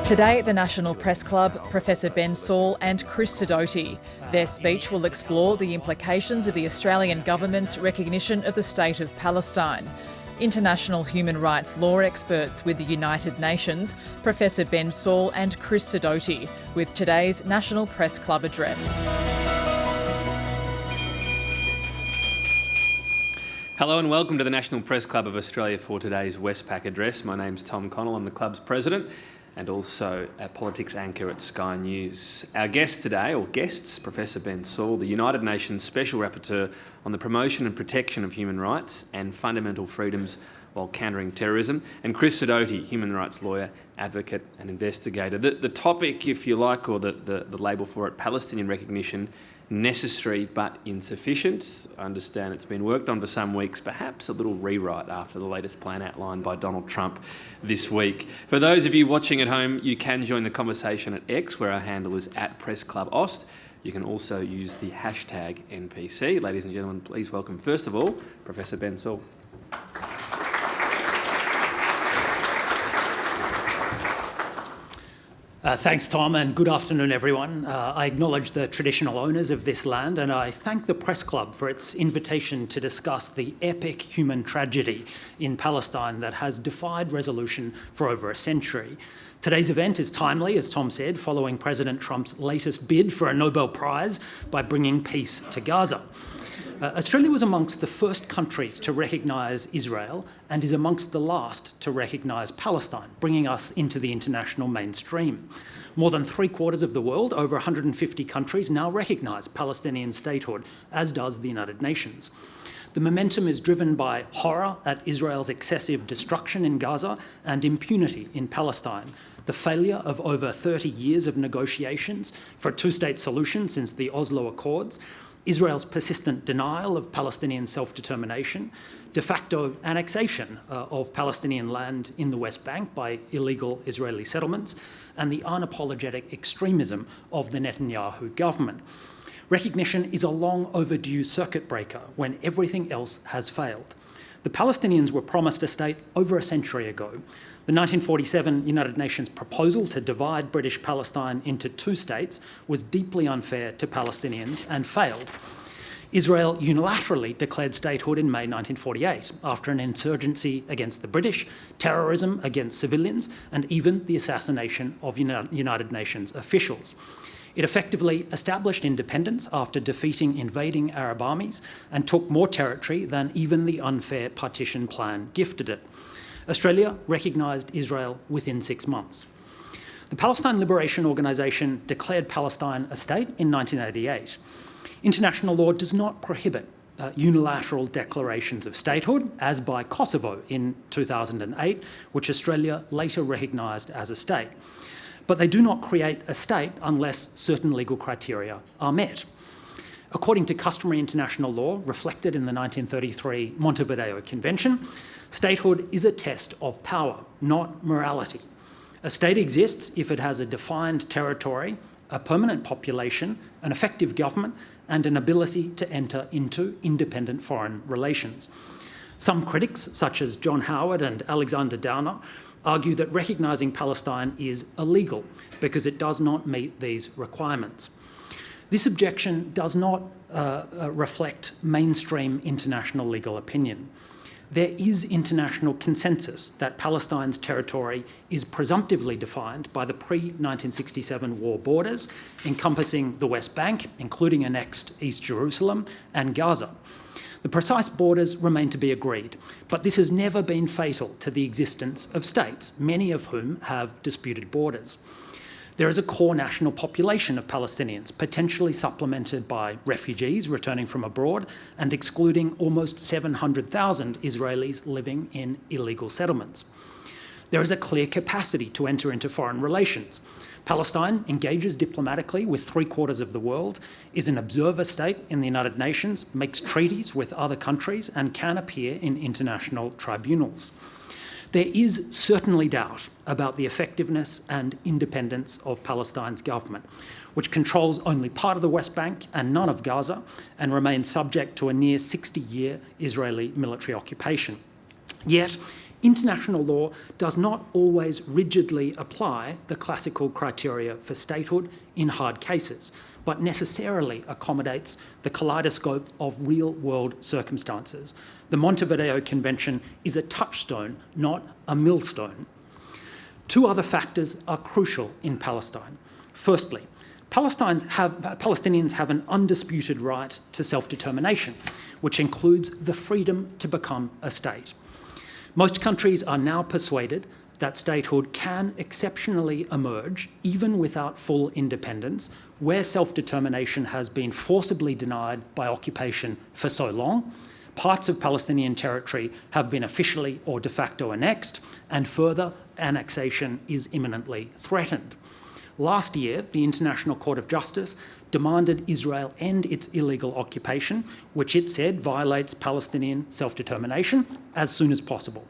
Today at the National Press Club, Professor Ben Saul and Chris Sidoti. Their speech will explore the implications of the Australian government's recognition of the State of Palestine. International human rights law experts with the United Nations, Professor Ben Saul and Chris Sidoti, with today's National Press Club address. Hello and welcome to the National Press Club of Australia for today's Westpac address. My name's Tom Connell, I'm the club's president and also a politics anchor at Sky News. Our guest today, or guests, Professor Ben Saul, the United Nations Special Rapporteur on the promotion and protection of human rights and fundamental freedoms while countering terrorism, and Chris Sidoti, human rights lawyer, advocate and investigator. The topic, if you like, or the label for it, Palestinian recognition, necessary but insufficient. I understand it's been worked on for some weeks, perhaps a little rewrite after the latest plan outlined by Donald Trump this week. For those of you watching at home, you can join the conversation at X, where our handle is @PressClubAust. You can also use the hashtag NPC. Ladies and gentlemen, please welcome, first of all, Professor Ben Saul. Thanks, Tom, and good afternoon, everyone. I acknowledge the traditional owners of this land, and I thank the Press Club for its invitation to discuss the epic human tragedy in Palestine that has defied resolution for over a century. Today's event is timely, as Tom said, following President Trump's latest bid for a Nobel Prize by bringing peace to Gaza. Australia was amongst the first countries to recognise Israel and is amongst the last to recognise Palestine, bringing us into the international mainstream. More than three-quarters of the world, over 150 countries, now recognise Palestinian statehood, as does the United Nations. The momentum is driven by horror at Israel's excessive destruction in Gaza and impunity in Palestine. The failure of over 30 years of negotiations for a two-state solution since the Oslo Accords, Israel's persistent denial of Palestinian self-determination, de facto annexation of Palestinian land in the West Bank by illegal Israeli settlements, and the unapologetic extremism of the Netanyahu government. Recognition is a long overdue circuit breaker when everything else has failed. The Palestinians were promised a state over a century ago. The 1947 United Nations proposal to divide British Palestine into two states was deeply unfair to Palestinians and failed. Israel unilaterally declared statehood in May 1948 after an insurgency against the British, terrorism against civilians, and even the assassination of United Nations officials. It effectively established independence after defeating invading Arab armies and took more territory than even the unfair partition plan gifted it. Australia recognised Israel within 6 months. The Palestine Liberation Organisation declared Palestine a state in 1988. International law does not prohibit unilateral declarations of statehood, as by Kosovo in 2008, which Australia later recognised as a state. But they do not create a state unless certain legal criteria are met. According to customary international law, reflected in the 1933 Montevideo Convention, statehood is a test of power, not morality. A state exists if it has a defined territory, a permanent population, an effective government, and an ability to enter into independent foreign relations. Some critics, such as John Howard and Alexander Downer, argue that recognising Palestine is illegal because it does not meet these requirements. This objection does not reflect mainstream international legal opinion. There is international consensus that Palestine's territory is presumptively defined by the pre-1967 war borders, encompassing the West Bank, including annexed East Jerusalem, and Gaza. The precise borders remain to be agreed, but this has never been fatal to the existence of states, many of whom have disputed borders. There is a core national population of Palestinians, potentially supplemented by refugees returning from abroad and excluding almost 700,000 Israelis living in illegal settlements. There is a clear capacity to enter into foreign relations. Palestine engages diplomatically with three-quarters of the world, is an observer state in the United Nations, makes treaties with other countries, and can appear in international tribunals. There is certainly doubt about the effectiveness and independence of Palestine's government, which controls only part of the West Bank and none of Gaza, and remains subject to a near 60-year Israeli military occupation. Yet, International law does not always rigidly apply the classical criteria for statehood in hard cases, but necessarily accommodates the kaleidoscope of real-world circumstances. The Montevideo Convention is a touchstone, not a millstone. Two other factors are crucial in Palestine. Firstly, Palestinians have an undisputed right to self-determination, which includes the freedom to become a state. Most countries are now persuaded that statehood can exceptionally emerge, even without full independence, where self-determination has been forcibly denied by occupation for so long. Parts of Palestinian territory have been officially or de facto annexed, and further annexation is imminently threatened. Last year, the International Court of Justice demanded Israel end its illegal occupation, which it said violates Palestinian self-determination, as soon as possible.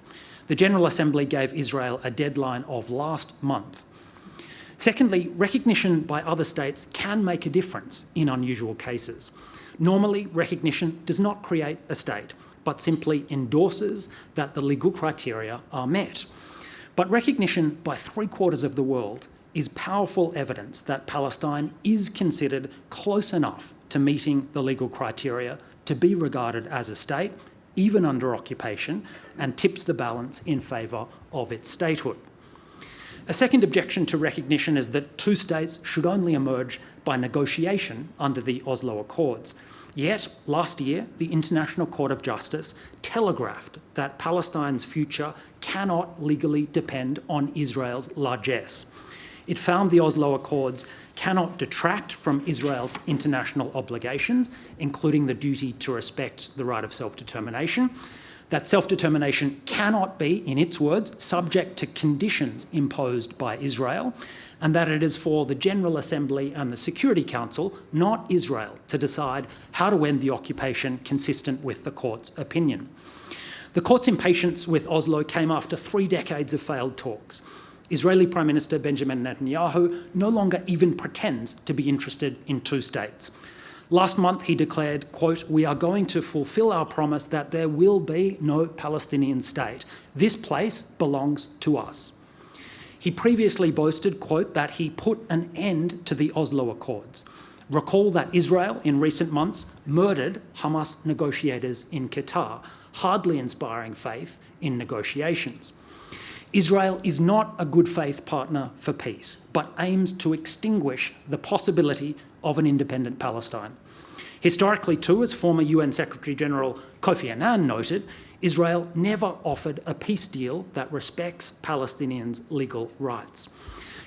The General Assembly gave Israel a deadline of last month. Secondly, recognition by other states can make a difference in unusual cases. Normally, recognition does not create a state, but simply endorses that the legal criteria are met. But recognition by 3/4 of the world is powerful evidence that Palestine is considered close enough to meeting the legal criteria to be regarded as a state, even under occupation, and tips the balance in favour of its statehood. A second objection to recognition is that two states should only emerge by negotiation under the Oslo Accords. Yet, last year, the International Court of Justice telegraphed that Palestine's future cannot legally depend on Israel's largesse. It found the Oslo Accords cannot detract from Israel's international obligations, including the duty to respect the right of self-determination, that self-determination cannot be, in its words, subject to conditions imposed by Israel, and that it is for the General Assembly and the Security Council, not Israel, to decide how to end the occupation consistent with the court's opinion. The court's impatience with Oslo came after 3 decades of failed talks. Israeli Prime Minister Benjamin Netanyahu no longer even pretends to be interested in two states. Last month he declared, quote, "We are going to fulfil our promise that there will be no Palestinian state. This place belongs to us." He previously boasted, quote, that he put an end to the Oslo Accords. Recall that Israel, in recent months, murdered Hamas negotiators in Qatar, hardly inspiring faith in negotiations. Israel is not a good faith partner for peace, but aims to extinguish the possibility of an independent Palestine. Historically too, as former UN Secretary-General Kofi Annan noted, Israel never offered a peace deal that respects Palestinians' legal rights.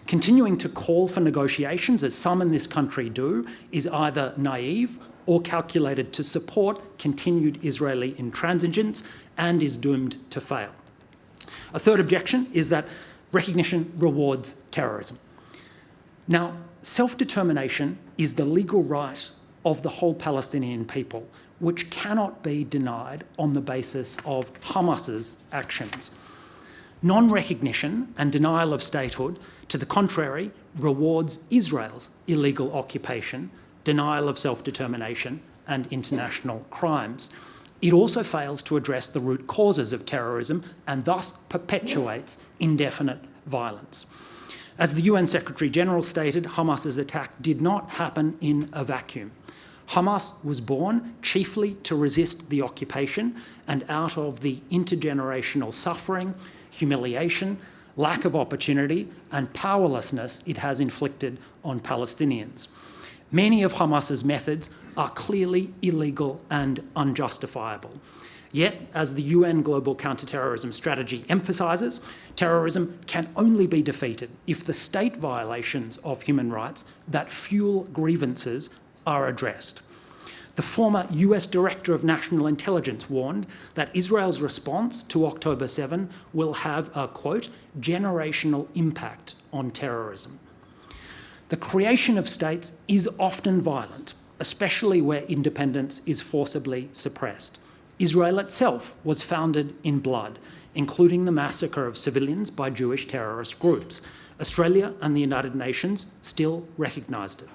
Continuing to call for negotiations, as some in this country do, is either naive or calculated to support continued Israeli intransigence and is doomed to fail. A third objection is that recognition rewards terrorism. Now, self-determination is the legal right of the whole Palestinian people, which cannot be denied on the basis of Hamas's actions. Non-recognition and denial of statehood, to the contrary, rewards Israel's illegal occupation, denial of self-determination, and international crimes. It also fails to address the root causes of terrorism and thus perpetuates indefinite violence. As the UN Secretary-General stated, Hamas's attack did not happen in a vacuum. Hamas was born chiefly to resist the occupation and out of the intergenerational suffering, humiliation, lack of opportunity and powerlessness it has inflicted on Palestinians. Many of Hamas's methods are clearly illegal and unjustifiable. Yet, as the UN Global Counterterrorism Strategy emphasises, terrorism can only be defeated if the state violations of human rights that fuel grievances are addressed. The former US Director of National Intelligence warned that Israel's response to October 7 will have a, quote, generational impact on terrorism. The creation of states is often violent, especially where independence is forcibly suppressed. Israel itself was founded in blood, including the massacre of civilians by Jewish terrorist groups. Australia and the United Nations still recognised it.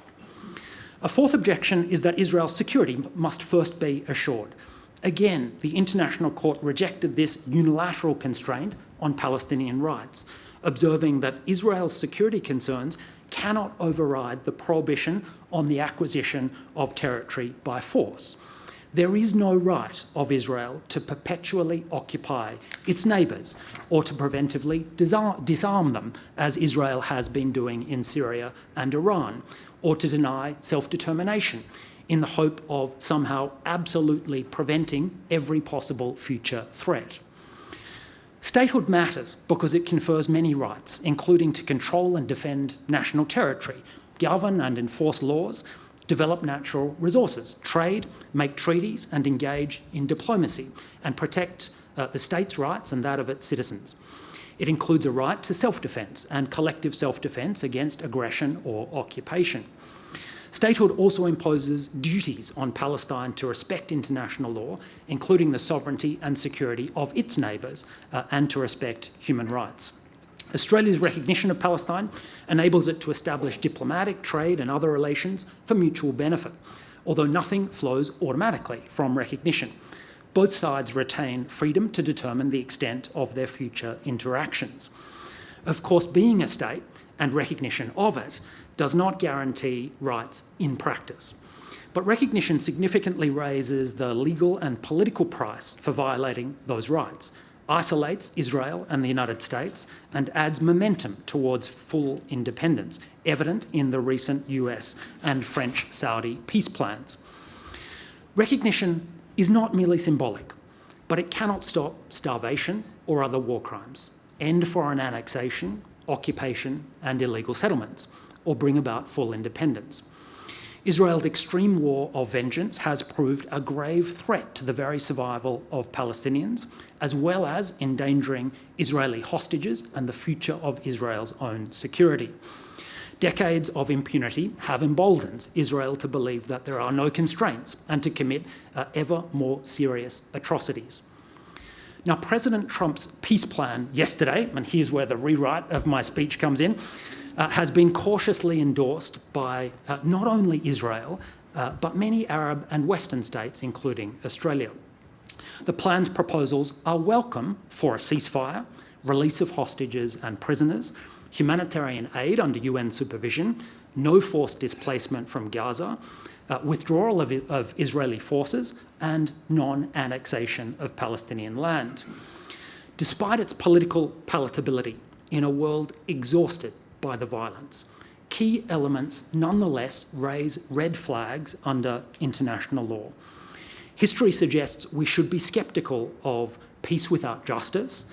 A fourth objection is that Israel's security must first be assured. Again, the International Court rejected this unilateral constraint on Palestinian rights, observing that Israel's security concerns cannot override the prohibition on the acquisition of territory by force. There is no right of Israel to perpetually occupy its neighbours or to preventively disarm them, as Israel has been doing in Syria and Iran, or to deny self-determination in the hope of somehow absolutely preventing every possible future threat. Statehood matters because it confers many rights, including to control and defend national territory, govern and enforce laws, develop natural resources, trade, make treaties and engage in diplomacy, and protect the state's rights and that of its citizens. It includes a right to self-defence and collective self-defence against aggression or occupation. Statehood also imposes duties on Palestine to respect international law, including the sovereignty and security of its neighbours, and to respect human rights. Australia's recognition of Palestine enables it to establish diplomatic, trade and other relations for mutual benefit, although nothing flows automatically from recognition. Both sides retain freedom to determine the extent of their future interactions. Of course, being a state and recognition of it does not guarantee rights in practice. But recognition significantly raises the legal and political price for violating those rights, isolates Israel and the United States, and adds momentum towards full independence, evident in the recent US and French-Saudi peace plans. Recognition is not merely symbolic, but it cannot stop starvation or other war crimes, end foreign annexation, occupation and illegal settlements, or bring about full independence. Israel's extreme war of vengeance has proved a grave threat to the very survival of Palestinians, as well as endangering Israeli hostages and the future of Israel's own security. Decades of impunity have emboldened Israel to believe that there are no constraints and to commit ever more serious atrocities. Now, President Trump's peace plan yesterday, and here's where the rewrite of my speech comes in, has been cautiously endorsed by not only Israel, but many Arab and Western states, including Australia. The plan's proposals are welcome for a ceasefire, release of hostages and prisoners, humanitarian aid under UN supervision, no forced displacement from Gaza, withdrawal of Israeli forces, and non-annexation of Palestinian land. Despite its political palatability in a world exhausted by the violence, key elements nonetheless raise red flags under international law. History suggests we should be sceptical of peace without justice,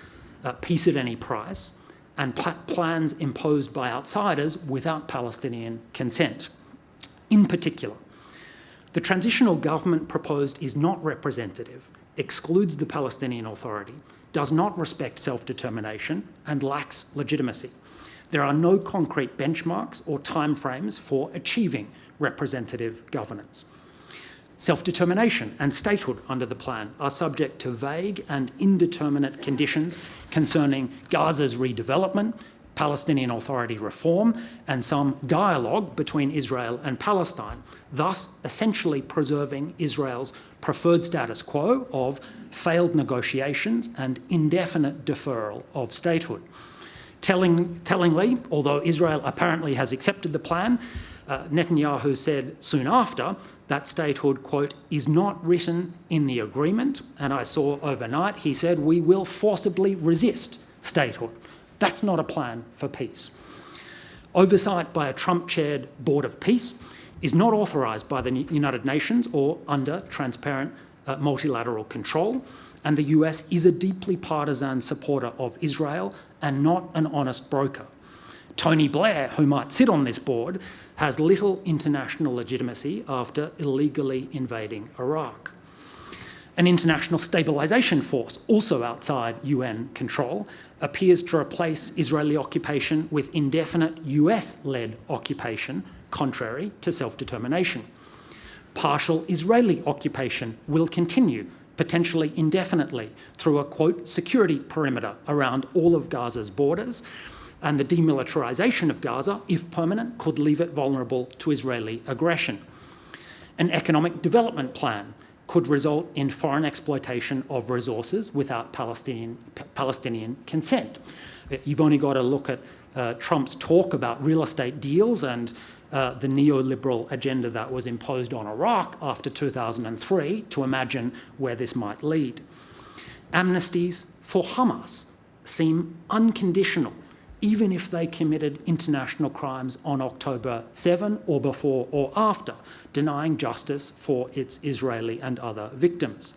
peace at any price, and plans imposed by outsiders without Palestinian consent. In particular, the transitional government proposed is not representative, excludes the Palestinian Authority, does not respect self-determination, and lacks legitimacy. There are no concrete benchmarks or timeframes for achieving representative governance. Self-determination and statehood under the plan are subject to vague and indeterminate conditions concerning Gaza's redevelopment, Palestinian Authority reform, and some dialogue between Israel and Palestine, thus essentially preserving Israel's preferred status quo of failed negotiations and indefinite deferral of statehood. Tellingly, although Israel apparently has accepted the plan, Netanyahu said soon after that statehood, quote, is not written in the agreement, and I saw overnight he said we will forcibly resist statehood. That's not a plan for peace. Oversight by a Trump-chaired Board of Peace is not authorised by the United Nations or under transparent multilateral control, and the US is a deeply partisan supporter of Israel and not an honest broker. Tony Blair, who might sit on this board, has little international legitimacy after illegally invading Iraq. An international stabilisation force, also outside UN control, appears to replace Israeli occupation with indefinite US-led occupation, contrary to self-determination. Partial Israeli occupation will continue, potentially indefinitely, through a, quote, security perimeter around all of Gaza's borders, and the demilitarisation of Gaza, if permanent, could leave it vulnerable to Israeli aggression. An economic development plan could result in foreign exploitation of resources without Palestinian consent. You've only got to look at Trump's talk about real estate deals and the neoliberal agenda that was imposed on Iraq after 2003 to imagine where this might lead. Amnesties for Hamas seem unconditional, even if they committed international crimes on October 7 or before or after, denying justice for its Israeli and other victims.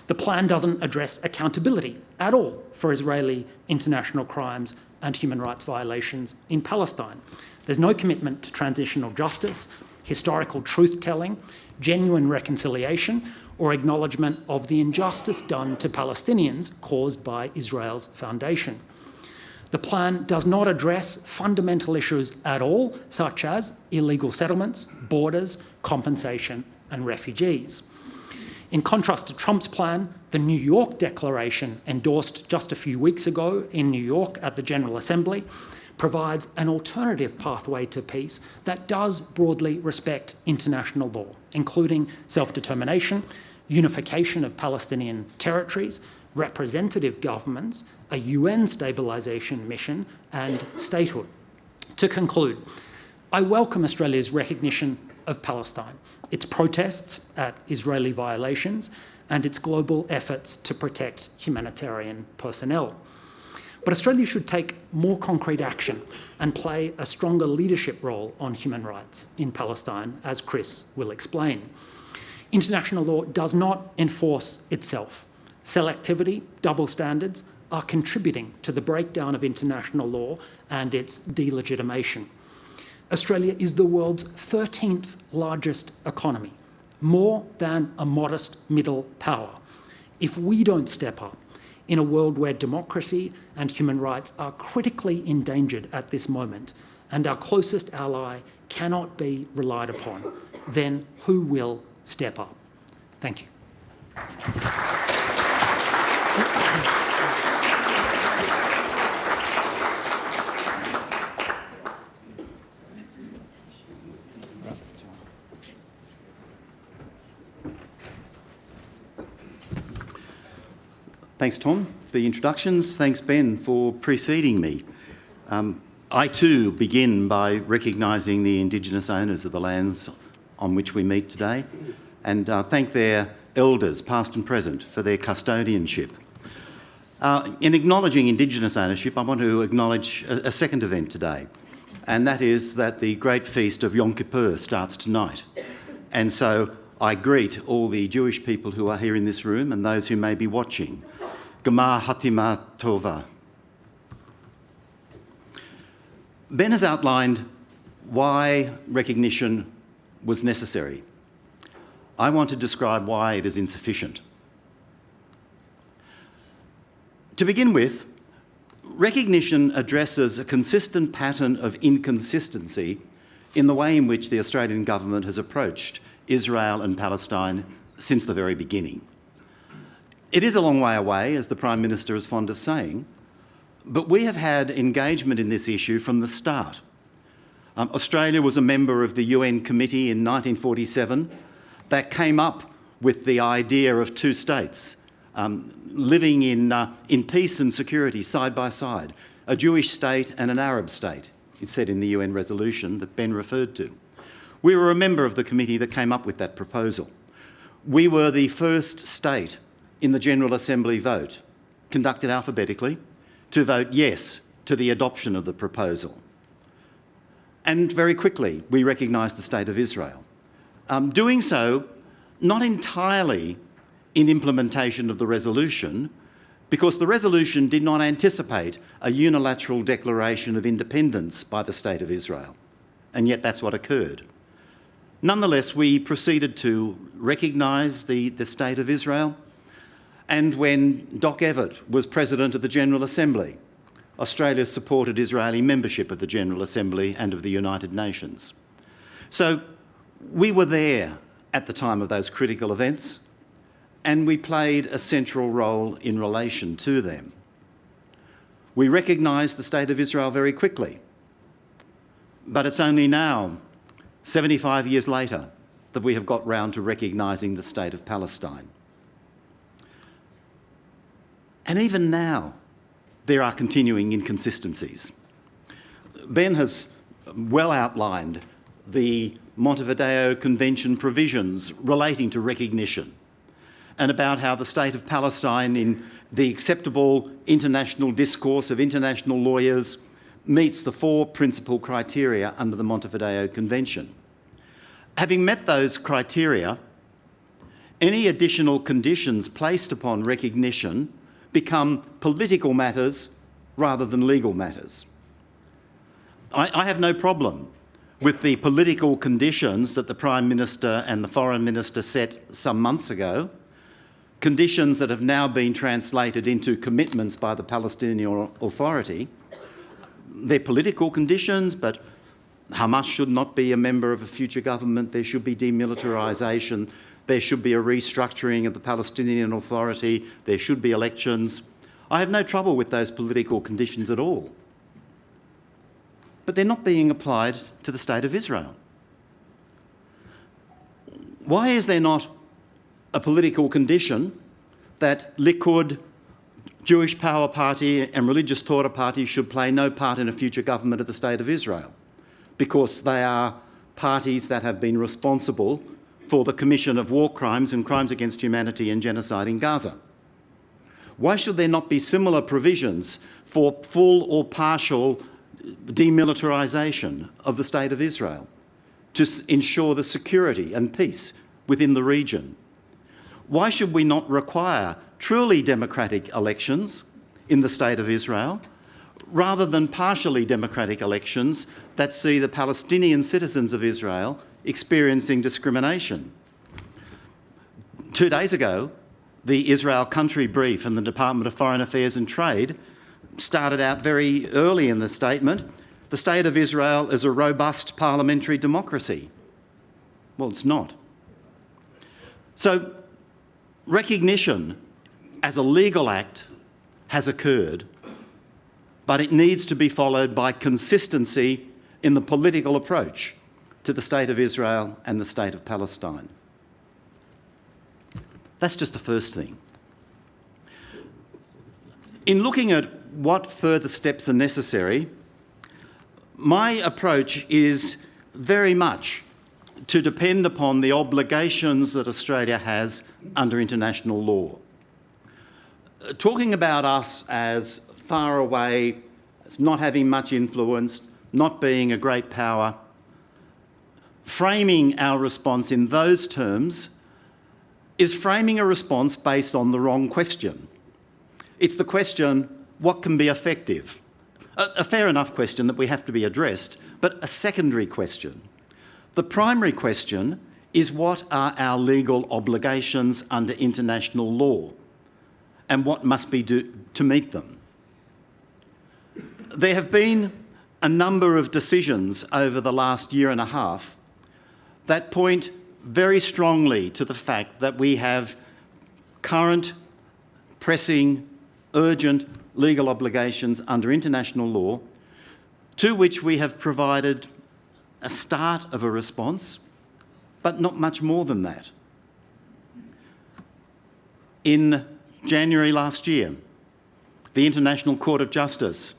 The plan doesn't address accountability at all for Israeli international crimes and human rights violations in Palestine. There's no commitment to transitional justice, historical truth-telling, genuine reconciliation, or acknowledgement of the injustice done to Palestinians caused by Israel's foundation. The plan does not address fundamental issues at all, such as illegal settlements, borders, compensation, and refugees. In contrast to Trump's plan, the New York Declaration, endorsed just a few weeks ago in New York at the General Assembly, provides an alternative pathway to peace that does broadly respect international law, including self-determination, unification of Palestinian territories, representative governments, a UN stabilisation mission, and statehood. To conclude, I welcome Australia's recognition of Palestine, its protests at Israeli violations, and its global efforts to protect humanitarian personnel. But Australia should take more concrete action and play a stronger leadership role on human rights in Palestine, as Chris will explain. International law does not enforce itself. Selectivity, double standards, are contributing to the breakdown of international law and its delegitimation. Australia is the world's 13th largest economy, more than a modest middle power. If we don't step up in a world where democracy and human rights are critically endangered at this moment, and our closest ally cannot be relied upon, then who will step up? Thank you. Thanks, Tom, for the introductions. Thanks, Ben, for preceding me. I too begin by recognising the Indigenous owners of the lands on which we meet today and thank their elders, past and present, for their custodianship. In acknowledging Indigenous ownership, I want to acknowledge a second event today, and that is that the great feast of Yom Kippur starts tonight. And so I greet all the Jewish people who are here in this room and those who may be watching. Gemar Hatima Tova. Ben has outlined why recognition was necessary. I want to describe why it is insufficient. To begin with, recognition addresses a consistent pattern of inconsistency in the way in which the Australian government has approached Israel and Palestine since the very beginning. It is a long way away, as the Prime Minister is fond of saying, but we have had engagement in this issue from the start. Australia was a member of the UN committee in 1947 that came up with the idea of two states, living in peace and security side by side, a Jewish state and an Arab state, it said in the UN resolution that Ben referred to. We were a member of the committee that came up with that proposal. We were the first state in the General Assembly vote, conducted alphabetically, to vote yes to the adoption of the proposal. And very quickly, we recognised the State of Israel. Doing so, not entirely in implementation of the resolution, because the resolution did not anticipate a unilateral declaration of independence by the State of Israel. And yet that's what occurred. Nonetheless, we proceeded to recognise the State of Israel. And when Doc Evatt was President of the General Assembly, Australia supported Israeli membership of the General Assembly and of the United Nations. So we were there at the time of those critical events, and we played a central role in relation to them. We recognised the State of Israel very quickly, but it's only now, 75 years later, that we have got round to recognising the state of Palestine. And even now, there are continuing inconsistencies. Ben has well outlined the Montevideo Convention provisions relating to recognition and about how the state of Palestine, in the acceptable international discourse of international lawyers, meets the 4 principal criteria under the Montevideo Convention. Having met those criteria, any additional conditions placed upon recognition become political matters rather than legal matters. I have no problem with the political conditions that the Prime Minister and the Foreign Minister set some months ago, conditions that have now been translated into commitments by the Palestinian Authority. They're political conditions, but Hamas should not be a member of a future government. There should be demilitarisation. There should be a restructuring of the Palestinian Authority. There should be elections. I have no trouble with those political conditions at all. But they're not being applied to the State of Israel. Why is there not a political condition that Likud, Jewish Power Party and Religious Torah Party should play no part in a future government of the State of Israel? Because they are parties that have been responsible for the commission of war crimes and crimes against humanity and genocide in Gaza. Why should there not be similar provisions for full or partial demilitarisation of the State of Israel to ensure the security and peace within the region? Why should we not require truly democratic elections in the State of Israel rather than partially democratic elections that see the Palestinian citizens of Israel experiencing discrimination? 2 days ago, the Israel Country Brief and the Department of Foreign Affairs and Trade started out very early in the statement, the State of Israel is a robust parliamentary democracy. Well, it's not. So, recognition as a legal act has occurred, but it needs to be followed by consistency in the political approach to the State of Israel and the State of Palestine. That's just the first thing. In looking at what further steps are necessary, my approach is very much to depend upon the obligations that Australia has under international law. Talking about us as far away, as not having much influence, not being a great power, framing our response in those terms is framing a response based on the wrong question. It's the question, what can be effective? A fair enough question that we have to be addressed, but a secondary question. The primary question is, what are our legal obligations under international law and what must be done to meet them? There have been a number of decisions over the last year and a half that point very strongly to the fact that we have current, pressing, urgent legal obligations under international law to which we have provided a start of a response, but not much more than that. In January last year, the International Court of Justice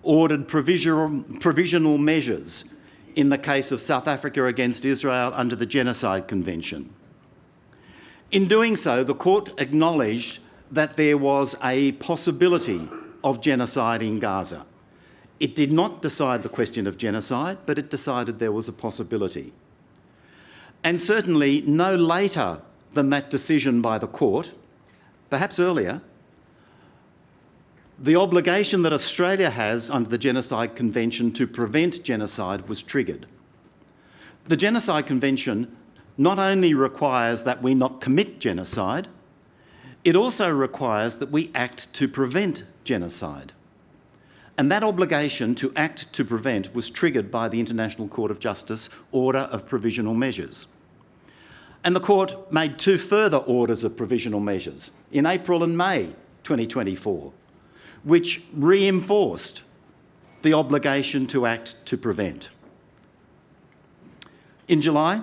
ordered provisional measures in the case of South Africa against Israel under the Genocide Convention. In doing so, the court acknowledged that there was a possibility of genocide in Gaza. It did not decide the question of genocide, but it decided there was a possibility. And certainly no later than that decision by the court, perhaps earlier, the obligation that Australia has under the Genocide Convention to prevent genocide was triggered. The Genocide Convention not only requires that we not commit genocide, it also requires that we act to prevent genocide. And that obligation to act to prevent was triggered by the International Court of Justice order of provisional measures. And the court made 2 further orders of provisional measures in April and May 2024, which reinforced the obligation to act to prevent. In July,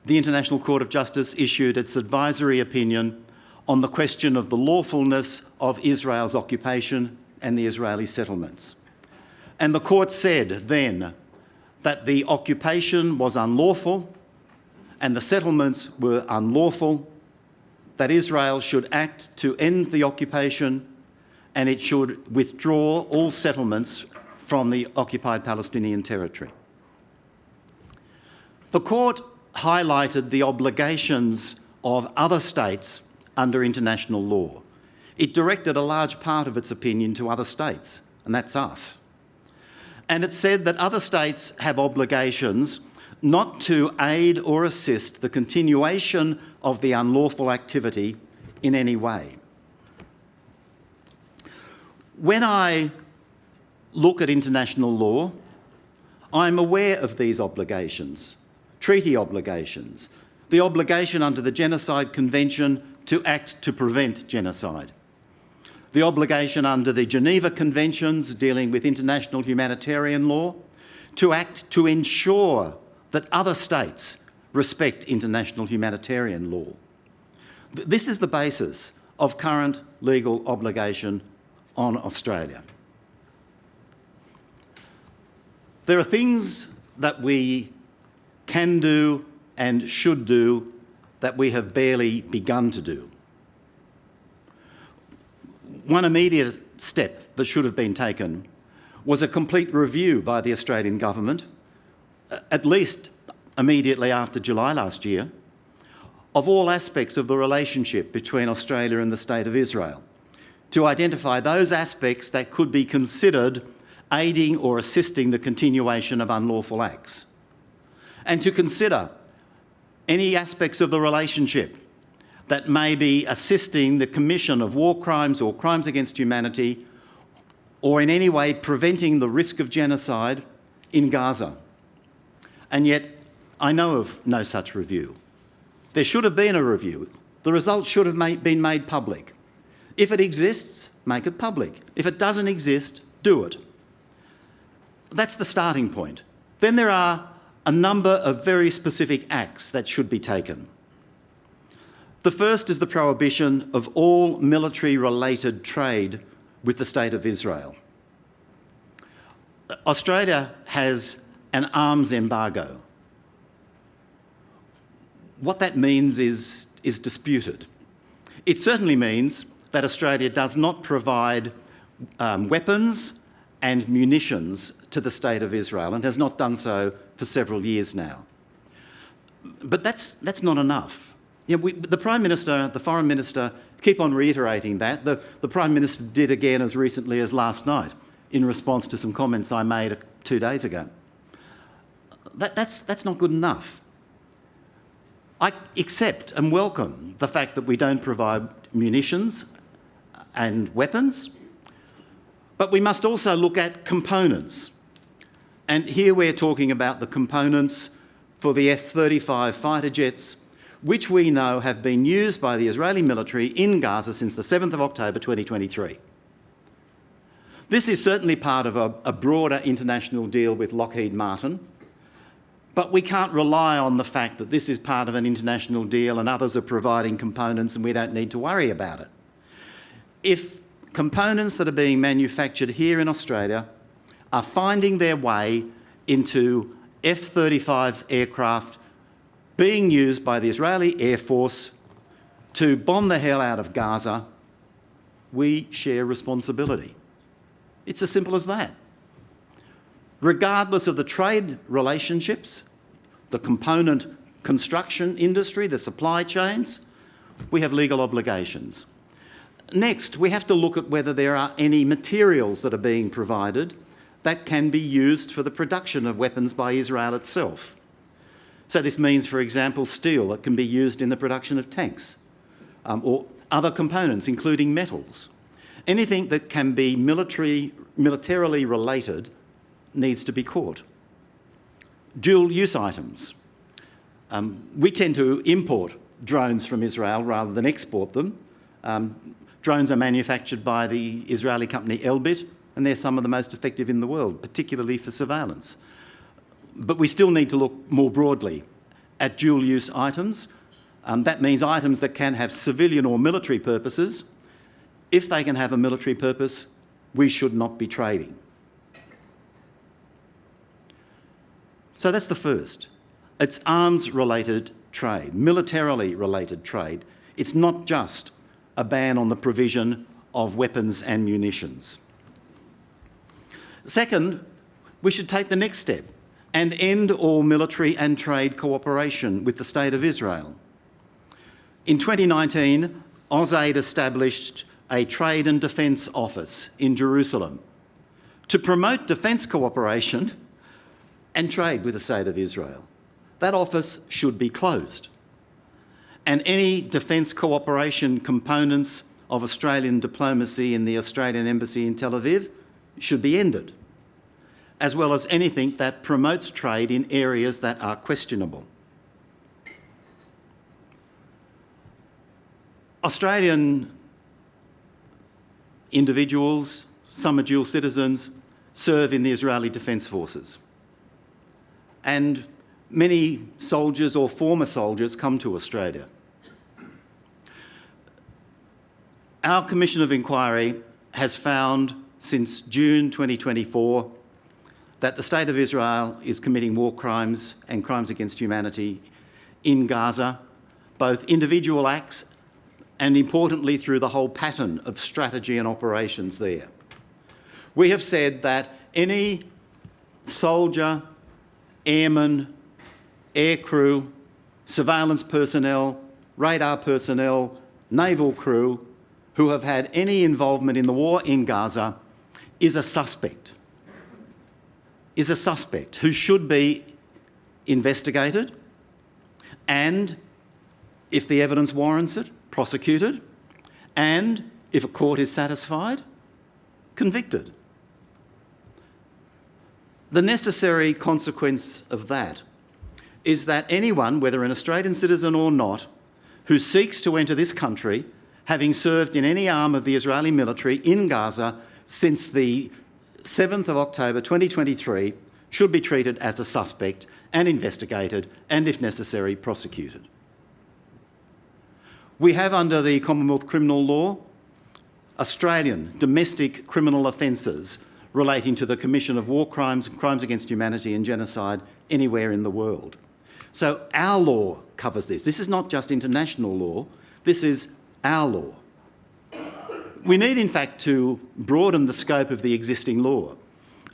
the International Court of Justice issued its advisory opinion on the question of the lawfulness of Israel's occupation and the Israeli settlements. And the court said then that the occupation was unlawful and the settlements were unlawful, that Israel should act to end the occupation and it should withdraw all settlements from the occupied Palestinian territory. The court highlighted the obligations of other states under international law. It directed a large part of its opinion to other states, and that's us. And it said that other states have obligations not to aid or assist the continuation of the unlawful activity in any way. When I look at international law, I'm aware of these obligations, treaty obligations, the obligation under the Genocide Convention to act to prevent genocide, the obligation under the Geneva Conventions dealing with international humanitarian law to act to ensure that other states respect international humanitarian law. This is the basis of current legal obligation on Australia. There are things that we can do and should do that we have barely begun to do. One immediate step that should have been taken was a complete review by the Australian government, at least immediately after July last year, of all aspects of the relationship between Australia and the State of Israel, to identify those aspects that could be considered aiding or assisting the continuation of unlawful acts, and to consider any aspects of the relationship that may be assisting the commission of war crimes or crimes against humanity, or in any way preventing the risk of genocide in Gaza. And yet, I know of no such review. There should have been a review. The results should have been made public. If it exists, make it public. If it doesn't exist, do it. That's the starting point. Then there are a number of very specific acts that should be taken. The first is the prohibition of all military-related trade with the State of Israel. Australia has an arms embargo. What that means is disputed. It certainly means that Australia does not provide weapons and munitions to the State of Israel and has not done so for several years now. But that's not enough. You know, the Prime Minister, the Foreign Minister keep on reiterating that. The Prime Minister did again as recently as last night in response to some comments I made 2 days ago. That's not good enough. I accept and welcome the fact that we don't provide munitions and weapons, but we must also look at components. And here we're talking about the components for the F-35 fighter jets, which we know have been used by the Israeli military in Gaza since the 7th of October 2023. This is certainly part of a broader international deal with Lockheed Martin, but we can't rely on the fact that this is part of an international deal and others are providing components and we don't need to worry about it. If components that are being manufactured here in Australia are finding their way into F-35 aircraft being used by the Israeli Air Force to bomb the hell out of Gaza, we share responsibility. It's as simple as that. Regardless of the trade relationships, the component construction industry, the supply chains, we have legal obligations. Next, we have to look at whether there are any materials that are being provided that can be used for the production of weapons by Israel itself. So this means, for example, steel that can be used in the production of tanks, or other components, including metals. Anything that can be militarily related needs to be caught. Dual-use items. We tend to import drones from Israel rather than export them. Drones are manufactured by the Israeli company Elbit, and they're some of the most effective in the world, particularly for surveillance. But we still need to look more broadly at dual-use items. That means items that can have civilian or military purposes. If they can have a military purpose, we should not be trading. So that's the first. It's arms-related trade, militarily related trade. It's not just a ban on the provision of weapons and munitions. Second, we should take the next step and end all military and trade cooperation with the State of Israel. In 2019, AusAid established a Trade and Defence Office in Jerusalem to promote defence cooperation and trade with the State of Israel. That office should be closed, and any defence cooperation components of Australian diplomacy in the Australian Embassy in Tel Aviv should be ended, as well as anything that promotes trade in areas that are questionable. Australian individuals, some are dual citizens, serve in the Israeli Defence Forces. And many soldiers or former soldiers come to Australia. Our Commission of Inquiry has found since June 2024 that the State of Israel is committing war crimes and crimes against humanity in Gaza, both individual acts and, importantly, through the whole pattern of strategy and operations there. We have said that any soldier, airman, aircrew, surveillance personnel, radar personnel, naval crew who have had any involvement in the war in Gaza is a suspect who should be investigated and, if the evidence warrants it, prosecuted, and, if a court is satisfied, convicted. The necessary consequence of that is that anyone, whether an Australian citizen or not, who seeks to enter this country, having served in any arm of the Israeli military in Gaza since the 7th of October 2023, should be treated as a suspect and investigated and, if necessary, prosecuted. We have, under the Commonwealth criminal law, Australian domestic criminal offences relating to the commission of war crimes, crimes against humanity and genocide anywhere in the world. So our law covers this. This is not just international law, this is our law. We need, in fact, to broaden the scope of the existing law.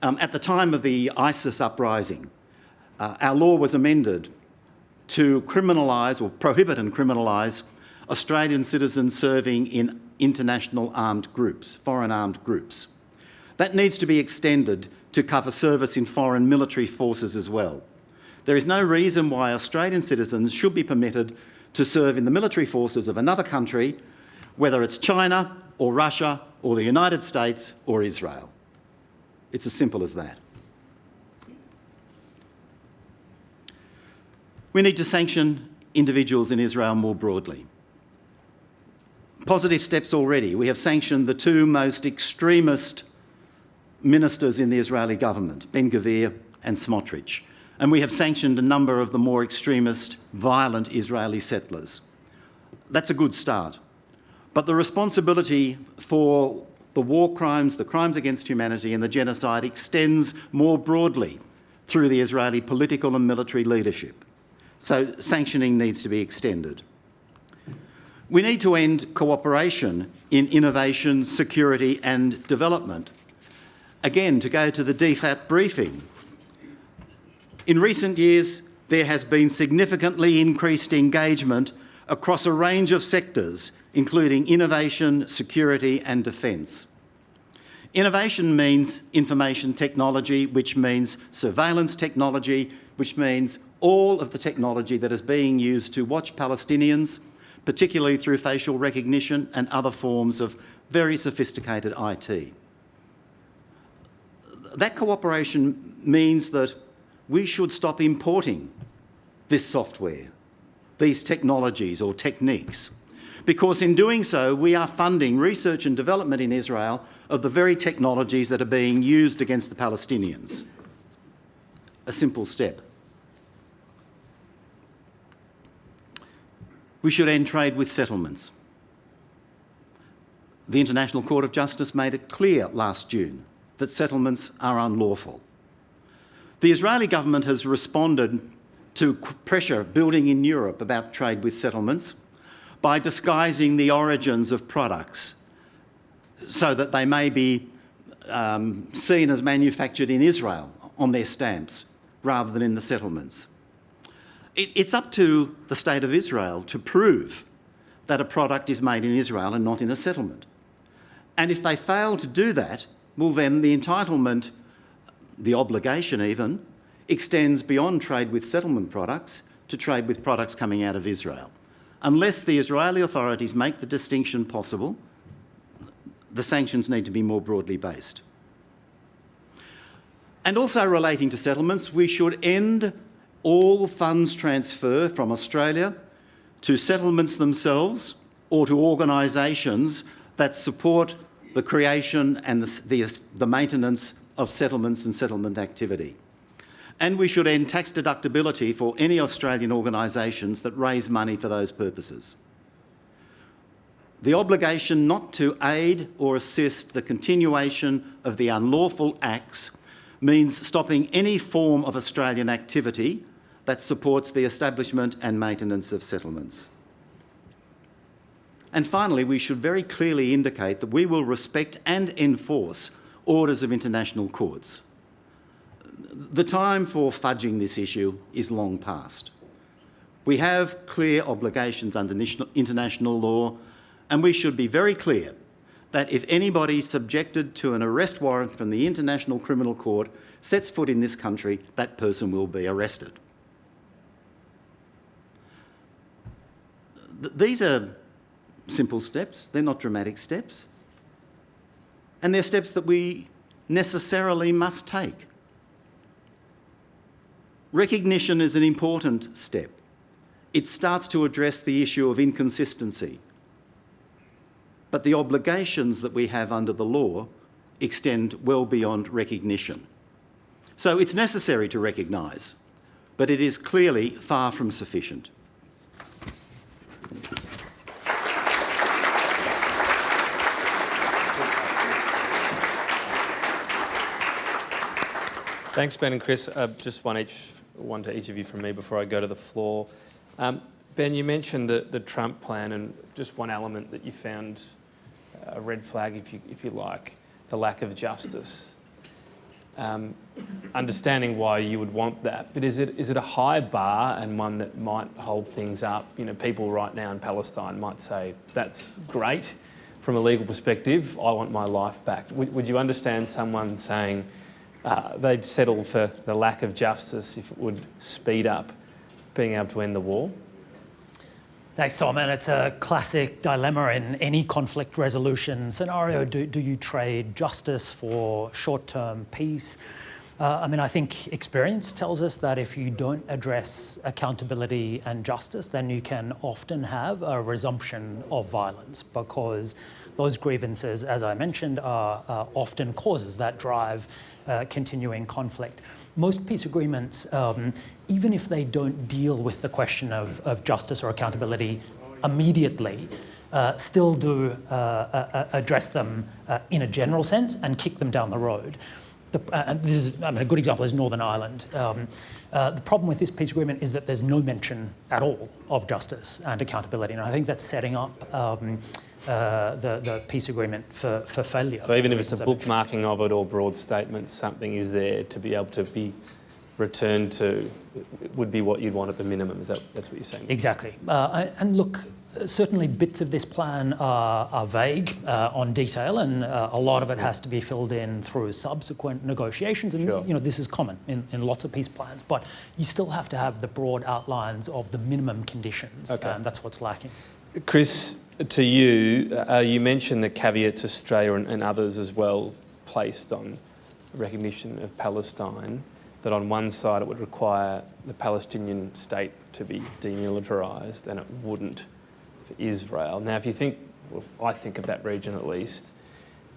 At the time of the ISIS uprising, our law was amended to criminalise or prohibit and criminalise Australian citizens serving in international armed groups, foreign armed groups. That needs to be extended to cover service in foreign military forces as well. There is no reason why Australian citizens should be permitted to serve in the military forces of another country, whether it's China or Russia or the United States or Israel. It's as simple as that. We need to sanction individuals in Israel more broadly. Positive steps already. We have sanctioned the two most extremist ministers in the Israeli government, Ben-Gvir and Smotrich, and we have sanctioned a number of the more extremist, violent Israeli settlers. That's a good start. But the responsibility for the war crimes, the crimes against humanity and the genocide extends more broadly through the Israeli political and military leadership. So sanctioning needs to be extended. We need to end cooperation in innovation, security and development. Again, to go to the DFAT briefing. In recent years, there has been significantly increased engagement across a range of sectors, including innovation, security and defence. Innovation means information technology, which means surveillance technology, which means all of the technology that is being used to watch Palestinians, particularly through facial recognition and other forms of very sophisticated IT. That cooperation means that we should stop importing this software, these technologies or techniques, because in doing so we are funding research and development in Israel of the very technologies that are being used against the Palestinians. A simple step. we should end trade with settlements. The International Court of Justice made it clear last June that settlements are unlawful. The Israeli government has responded to pressure building in Europe about trade with settlements by disguising the origins of products so that they may be seen as manufactured in Israel on their stamps rather than in the settlements. It's up to the State of Israel to prove that a product is made in Israel and not in a settlement. And if they fail to do that, well then the entitlement, the obligation even, extends beyond trade with settlement products to trade with products coming out of Israel. Unless the Israeli authorities make the distinction possible, the sanctions need to be more broadly based. And also relating to settlements, we should end all funds transfer from Australia to settlements themselves or to organisations that support the creation and the maintenance of settlements and settlement activity. And we should end tax deductibility for any Australian organisations that raise money for those purposes. The obligation not to aid or assist the continuation of the unlawful acts means stopping any form of Australian activity that supports the establishment and maintenance of settlements. And finally, we should very clearly indicate that we will respect and enforce orders of international courts. The time for fudging this issue is long past. We have clear obligations under international law, and we should be very clear that if anybody subjected to an arrest warrant from the International Criminal Court sets foot in this country, that person will be arrested. These are simple steps, they're not dramatic steps, and they're steps that we necessarily must take. Recognition is an important step. It starts to address the issue of inconsistency, but the obligations that we have under the law extend well beyond recognition. So it's necessary to recognise, but it is clearly far from sufficient. Thanks, Ben and Chris. Just one to each of you from me before I go to the floor. Ben, you mentioned the Trump plan, and just one element that you found a red flag, if you like, the lack of justice. Understanding why you would want that, but is it a high bar and one that might hold things up? You know, people right now in Palestine might say, that's great from a legal perspective, I want my life back. Would you understand someone saying they'd settle for the lack of justice if it would speed up being able to end the war? Thanks, Tom. And it's a classic dilemma in any conflict resolution scenario. Do you trade justice for short-term peace? I think experience tells us that if you don't address accountability and justice, then you can often have a resumption of violence, because those grievances, as I mentioned, are often causes that drive continuing conflict. Most peace agreements, even if they don't deal with the question of justice or accountability immediately, still do address them in a general sense and kick them down the road. A good example is Northern Ireland. The problem with this peace agreement is that there's no mention at all of justice and accountability, and I think that's setting up the peace agreement for failure. So even if it's a bookmarking of it or broad statements, something is there to be able to be returned to, would be what you'd want at the minimum. That's what you're saying? Exactly. And look, certainly bits of this plan are vague on detail, and a lot of it has to be filled in through subsequent negotiations. And Sure. this is common in lots of peace plans, but you still have to have the broad outlines of the minimum conditions, and that's what's lacking. Chris, to you, you mentioned the caveats Australia and others as well placed on recognition of Palestine, that on one side it would require the Palestinian state to be demilitarised and it wouldn't for Israel. Now, if I think of that region at least,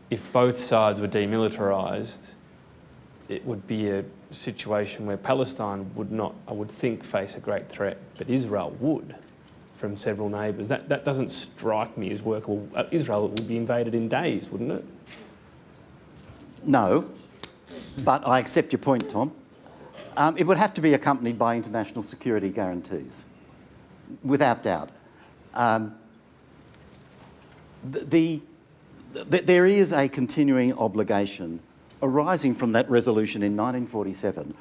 if both sides were demilitarised, it would be a situation where Palestine would not, I would think, face a great threat, but Israel would. from several neighbours. That doesn't strike me as workable. Israel would be invaded in days, wouldn't it? No, but I accept your point, Tom. It would have to be accompanied by international security guarantees, without doubt. There is a continuing obligation arising from that resolution in 1947.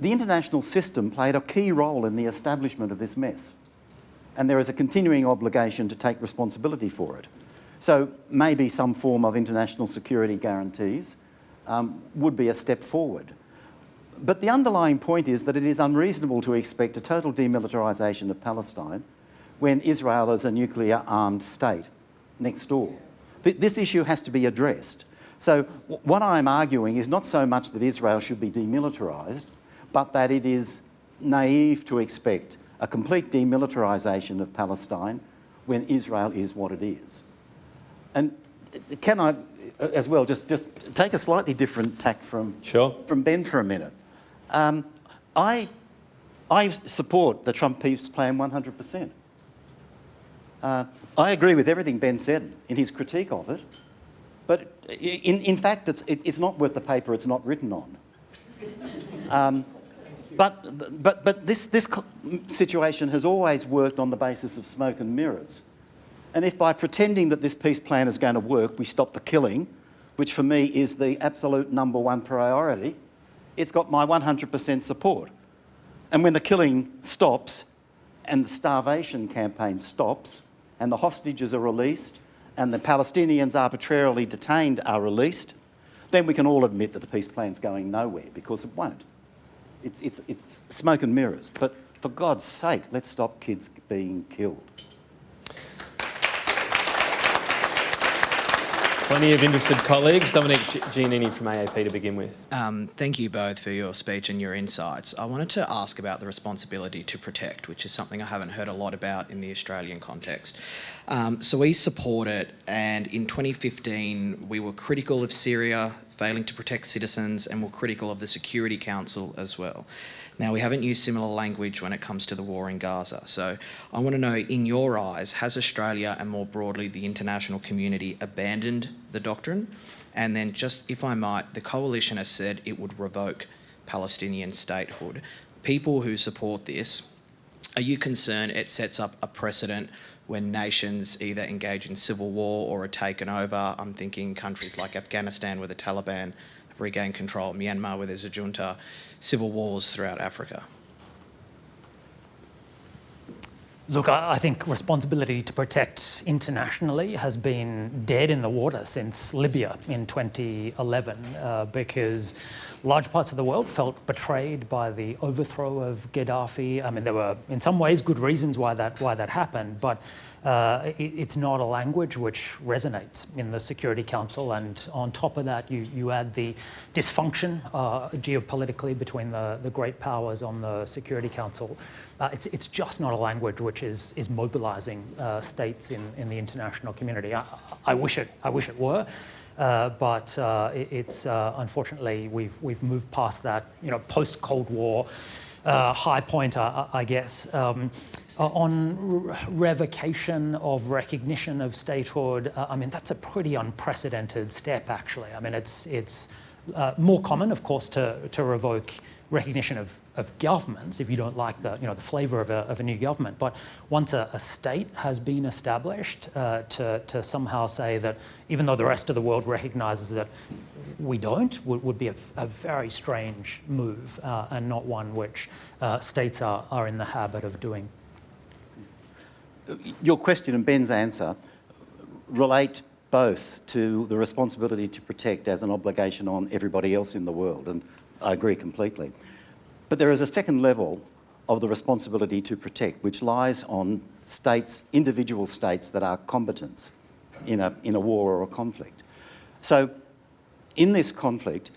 The international system played a key role in the establishment of this mess, and there is a continuing obligation to take responsibility for it. So maybe some form of international security guarantees would be a step forward. But the underlying point is that it is unreasonable to expect a total demilitarisation of Palestine when Israel is a nuclear-armed state next door. This issue has to be addressed. So what I'm arguing is not so much that Israel should be demilitarised, but that it is naive to expect a complete demilitarisation of Palestine when Israel is what it is. And can I, as well, just take a slightly different tack from Ben for a minute? I support the Trump peace plan 100%. I agree with everything Ben said in his critique of it, but in fact it's not worth the paper it's not written on. But this situation has always worked on the basis of smoke and mirrors. And if by pretending that this peace plan is going to work, we stop the killing, which for me is the absolute #1 priority, it's got my 100% support. And when the killing stops and the starvation campaign stops and the hostages are released and the Palestinians arbitrarily detained are released, then we can all admit that the peace plan's going nowhere, because it won't. It's smoke and mirrors. But for God's sake, let's stop kids being killed. Plenty of interested colleagues. Dominic Giannini from AAP to begin with. Thank you both for your speech and your insights. I wanted to ask about the responsibility to protect, which is something I haven't heard a lot about in the Australian context. So we support it, and in 2015 we were critical of Syria failing to protect citizens, and were critical of the Security Council as well. Now, we haven't used similar language when it comes to the war in Gaza. So I want to know, in your eyes, has Australia and more broadly the international community abandoned the doctrine? And then just, if I might, the coalition has said it would revoke Palestinian statehood. People who support this, are you concerned it sets up a precedent when nations either engage in civil war or are taken over? I'm thinking countries like Afghanistan, where the Taliban have regained control, Myanmar, where there's a junta, civil wars throughout Africa. Look, I think responsibility to protect internationally has been dead in the water since Libya in 2011, because large parts of the world felt betrayed by the overthrow of Gaddafi. I mean, there were in some ways good reasons why that happened, but it's not a language which resonates in the Security Council. And on top of that, you add the dysfunction geopolitically between the great powers on the Security Council. It's just not a language which is mobilising states in the international community. I wish it were. But it's unfortunately we've moved past that, post-Cold War high point, I guess. On revocation of recognition of statehood, I mean, that's a pretty unprecedented step, actually. I mean, it's more common, of course, to revoke recognition of governments if you don't like the flavour of a new government. But once a state has been established, to somehow say that even though the rest of the world recognises that we don't, would be a very strange move, and not one which states are in the habit of doing. Your question and Ben's answer relate both to the responsibility to protect as an obligation on everybody else in the world, and I agree completely. But there is a second level of the responsibility to protect, which lies on states, individual states that are combatants in a war or a conflict. So in this conflict,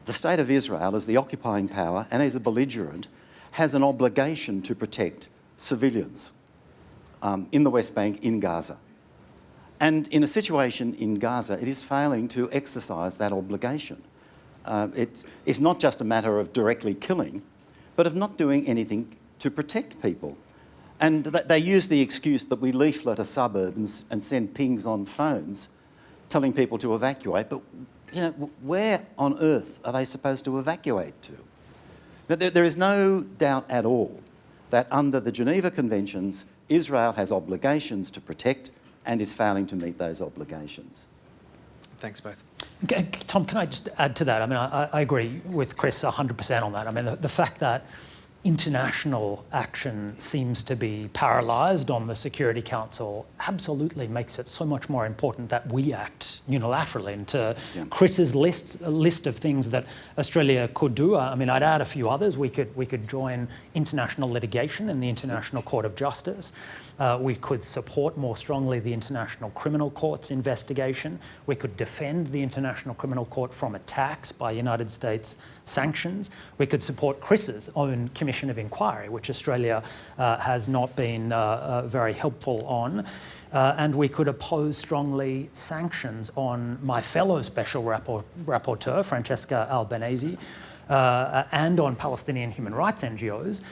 the state of Israel, as the occupying power and as a belligerent, has an obligation to protect civilians in the West Bank, in Gaza. And in a situation in Gaza, it is failing to exercise that obligation. It's not just a matter of directly killing, but of not doing anything to protect people. And they use the excuse that we leaflet a suburb and send pings on phones telling people to evacuate, but where on earth are they supposed to evacuate to? Now, there is no doubt at all that under the Geneva Conventions, Israel has obligations to protect and is failing to meet those obligations. Thanks both. Tom, can I just add to that? I mean, I agree with Chris 100% on that. I mean, the fact that international action seems to be paralysed on the Security Council absolutely makes it so much more important that we act unilaterally. And to Chris's list of things that Australia could do, I mean, I'd add a few others. We could join international litigation in the International Court of Justice. We could support more strongly the International Criminal Court's investigation. We could defend the International Criminal Court from attacks by United States sanctions. We could support Chris's own Commission of Inquiry, which Australia has not been very helpful on. And we could oppose strongly sanctions on my fellow Special Rapporteur, Francesca Albanese, and on Palestinian human rights NGOs.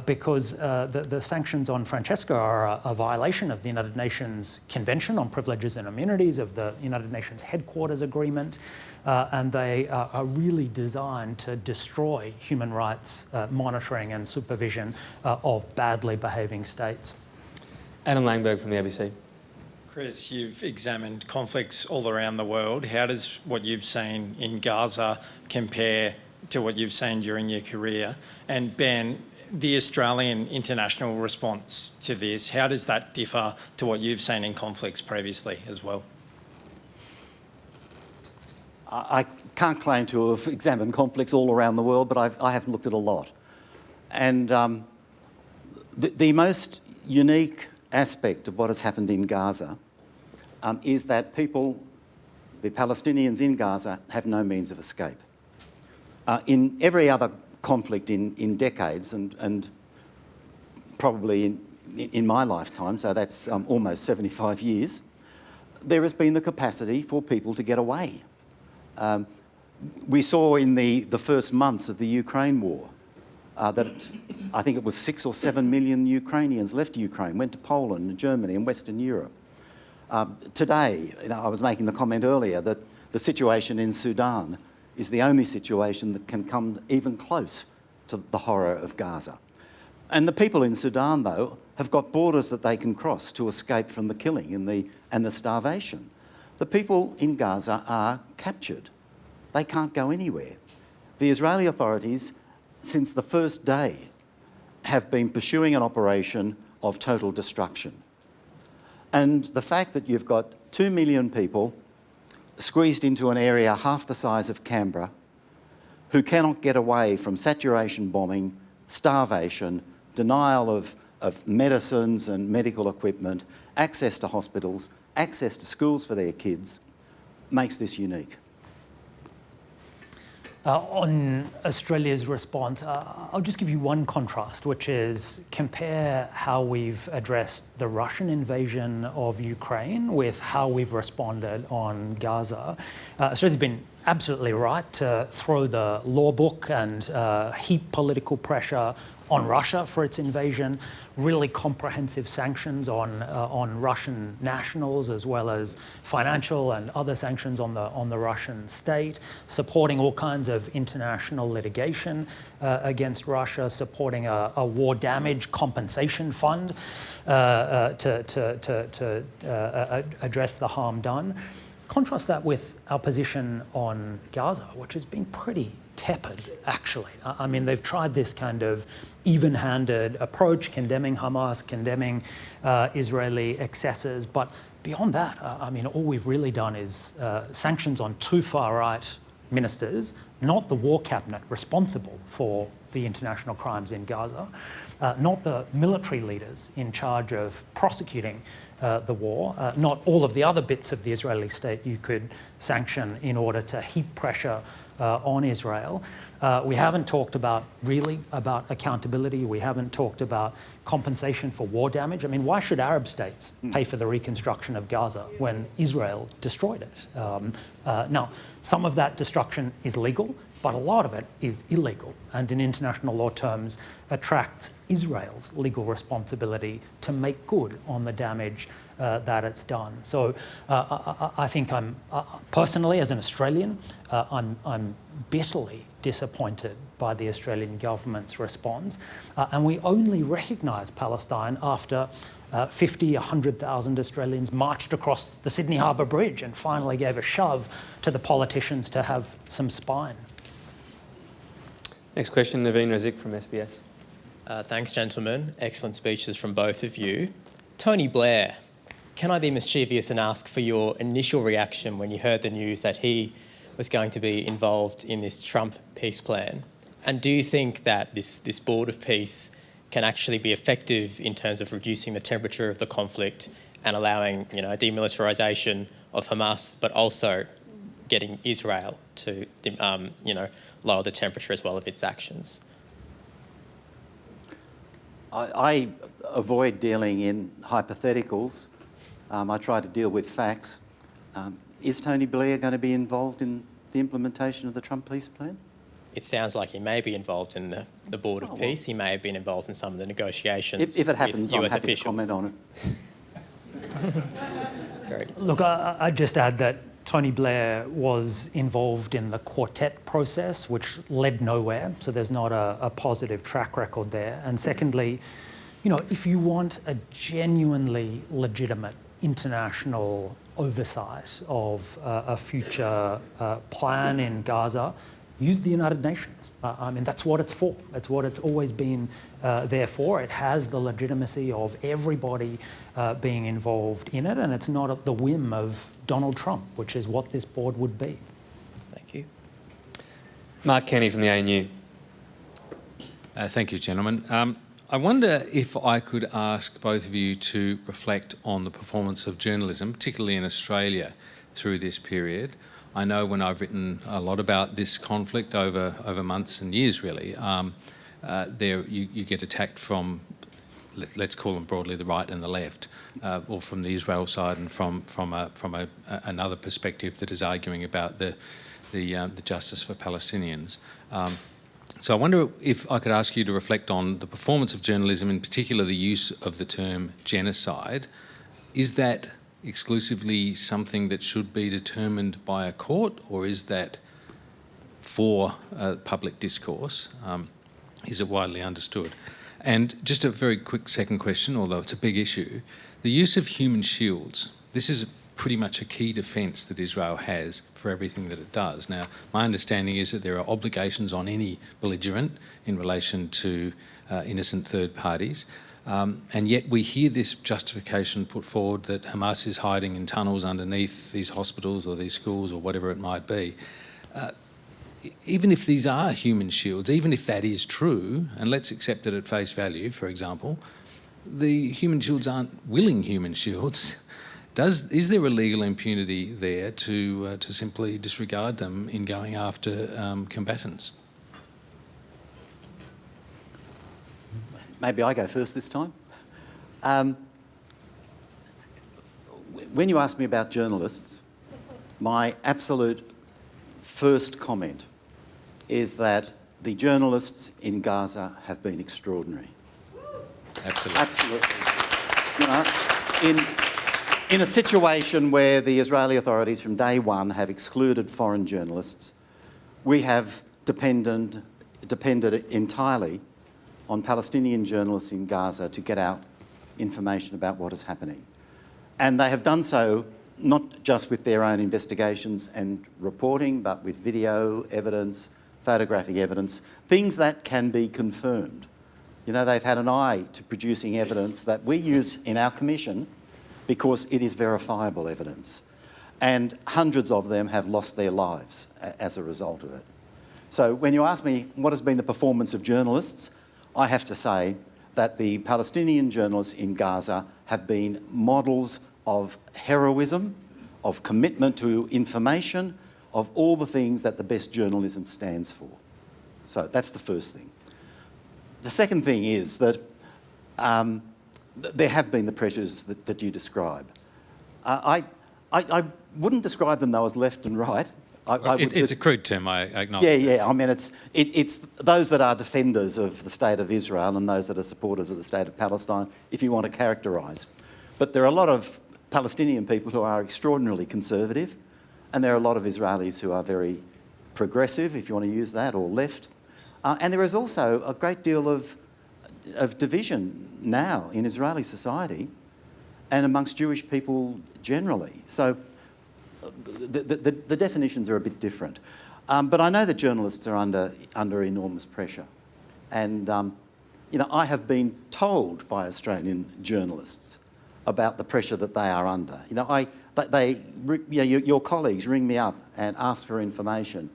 Because the sanctions on Francesca are a violation of the United Nations Convention on Privileges and Immunities, of the United Nations Headquarters Agreement, and they are really designed to destroy human rights monitoring and supervision of badly behaving states. Adam Langberg from the ABC. Chris, you've examined conflicts all around the world. How does what you've seen in Gaza compare to what you've seen during your career? And Ben, the Australian international response to this, how does that differ to what you've seen in conflicts previously as well? I can't claim to have examined conflicts all around the world, but I have looked at a lot. And the most unique aspect of what has happened in Gaza is that people, the Palestinians in Gaza, have no means of escape. In every other conflict in decades, and probably in my lifetime, so that's almost 75 years, there has been the capacity for people to get away. We saw in the first months of the Ukraine war that I think it was 6 or 7 million Ukrainians left Ukraine, went to Poland and Germany and Western Europe. Today, I was making the comment earlier that the situation in Sudan is the only situation that can come even close to the horror of Gaza. And the people in Sudan, though, have got borders that they can cross to escape from the killing and the starvation. The people in Gaza are captured. They can't go anywhere. The Israeli authorities, since the first day, have been pursuing an operation of total destruction. And the fact that you've got 2 million people squeezed into an area half the size of Canberra, who cannot get away from saturation bombing, starvation, denial of medicines and medical equipment, access to hospitals, access to schools for their kids, makes this unique. On Australia's response, I'll just give you one contrast, which is compare how we've addressed the Russian invasion of Ukraine with how we've responded on Gaza. Australia's been absolutely right to throw the law book and heap political pressure on Russia for its invasion, really comprehensive sanctions on Russian nationals, as well as financial and other sanctions on the Russian state, supporting all kinds of international litigation against Russia, supporting a war damage compensation fund to address the harm done. Contrast that with our position on Gaza, which has been pretty tepid, actually. I mean, they've tried this kind of even-handed approach, condemning Hamas, condemning Israeli excesses, but beyond that, I mean, all we've really done is sanctions on 2 far-right ministers, not the war cabinet responsible for the international crimes in Gaza, not the military leaders in charge of prosecuting the war, not all of the other bits of the Israeli state you could sanction in order to heap pressure on Israel. We haven't talked about accountability. We haven't talked about compensation for war damage. I mean, why should Arab states pay for the reconstruction of Gaza when Israel destroyed it? Now, some of that destruction is legal, but a lot of it is illegal, and in international law terms, attracts Israel's legal responsibility to make good on the damage that it's done. So I think I'm, personally as an Australian, I'm bitterly disappointed by the Australian government's response, and we only recognise Palestine after 50, 100,000 Australians marched across the Sydney Harbour Bridge and finally gave a shove to the politicians to have some spine. Next question, Naveen Razik from SBS. Thanks, gentlemen. Excellent speeches from both of you. Tony Blair, can I be mischievous and ask for your initial reaction when you heard the news that he was going to be involved in this Trump peace plan? And do you think that this Board of Peace can actually be effective in terms of reducing the temperature of the conflict and allowing, demilitarisation of Hamas, but also getting Israel to, lower the temperature as well of its actions? I avoid dealing in hypotheticals. I try to deal with facts. Is Tony Blair going to be involved in the implementation of the Trump peace plan? It sounds like he may be involved in the Board of Peace. He may have been involved in some of the negotiations. If it happens, with I'm US happy officials. to comment on it. Very good. Look, I'd just add that Tony Blair was involved in the quartet process, which led nowhere, so there's not a positive track record there. And secondly, if you want a genuinely legitimate international oversight of a future plan in Gaza, use the United Nations. I mean, that's what it's for. It's what it's always been there for. It has the legitimacy of everybody being involved in it, and it's not at the whim of Donald Trump, which is what this board would be. Thank you. Mark Kenny from the ANU. Thank you, gentlemen. I wonder if I could ask both of you to reflect on the performance of journalism, particularly in Australia, through this period. I know when I've written a lot about this conflict over months and years, really, you get attacked from, let's call them broadly, the right and the left, or from the Israel side and from another perspective that is arguing about the justice for Palestinians. So I wonder if I could ask you to reflect on the performance of journalism, in particular the use of the term genocide. Is that exclusively something that should be determined by a court, or is that for public discourse? Is it widely understood? And just a very quick second question, although it's a big issue, the use of human shields. This is pretty much a key defence that Israel has for everything that it does. Now, my understanding is that there are obligations on any belligerent in relation to innocent third parties. And yet we hear this justification put forward that Hamas is hiding in tunnels underneath these hospitals or these schools or whatever it might be. Even if these are human shields, even if that is true, and let's accept it at face value, for example, the human shields aren't willing human shields. Is there a legal impunity there to simply disregard them in going after combatants? Maybe I go first this time. When you ask me about journalists, my absolute first comment is that the journalists in Gaza have been extraordinary. Absolutely. Absolutely. In a situation where the Israeli authorities from day one have excluded foreign journalists, we have depended entirely on Palestinian journalists in Gaza to get out information about what is happening. And they have done so not just with their own investigations and reporting, but with video evidence, photographic evidence, things that can be confirmed. They've had an eye to producing evidence that we use in our commission because it is verifiable evidence. And hundreds of them have lost their lives as a result of it. So when you ask me what has been the performance of journalists, I have to say that the Palestinian journalists in Gaza have been models of heroism, of commitment to information, of all the things that the best journalism stands for. So that's the first thing. The second thing is that there have been the pressures that you describe. I wouldn't describe them, though, as left and right. It's a crude term, I acknowledge. Yeah. I mean, it's those that are defenders of the state of Israel and those that are supporters of the state of Palestine, if you want to characterise. But there are a lot of Palestinian people who are extraordinarily conservative, and there are a lot of Israelis who are very progressive, if you want to use that, or left. And there is also a great deal of division now in Israeli society and amongst Jewish people generally. So the definitions are a bit different. But I know that journalists are under enormous pressure. And, I have been told by Australian journalists about the pressure that they are under. Your colleagues ring me up and ask for information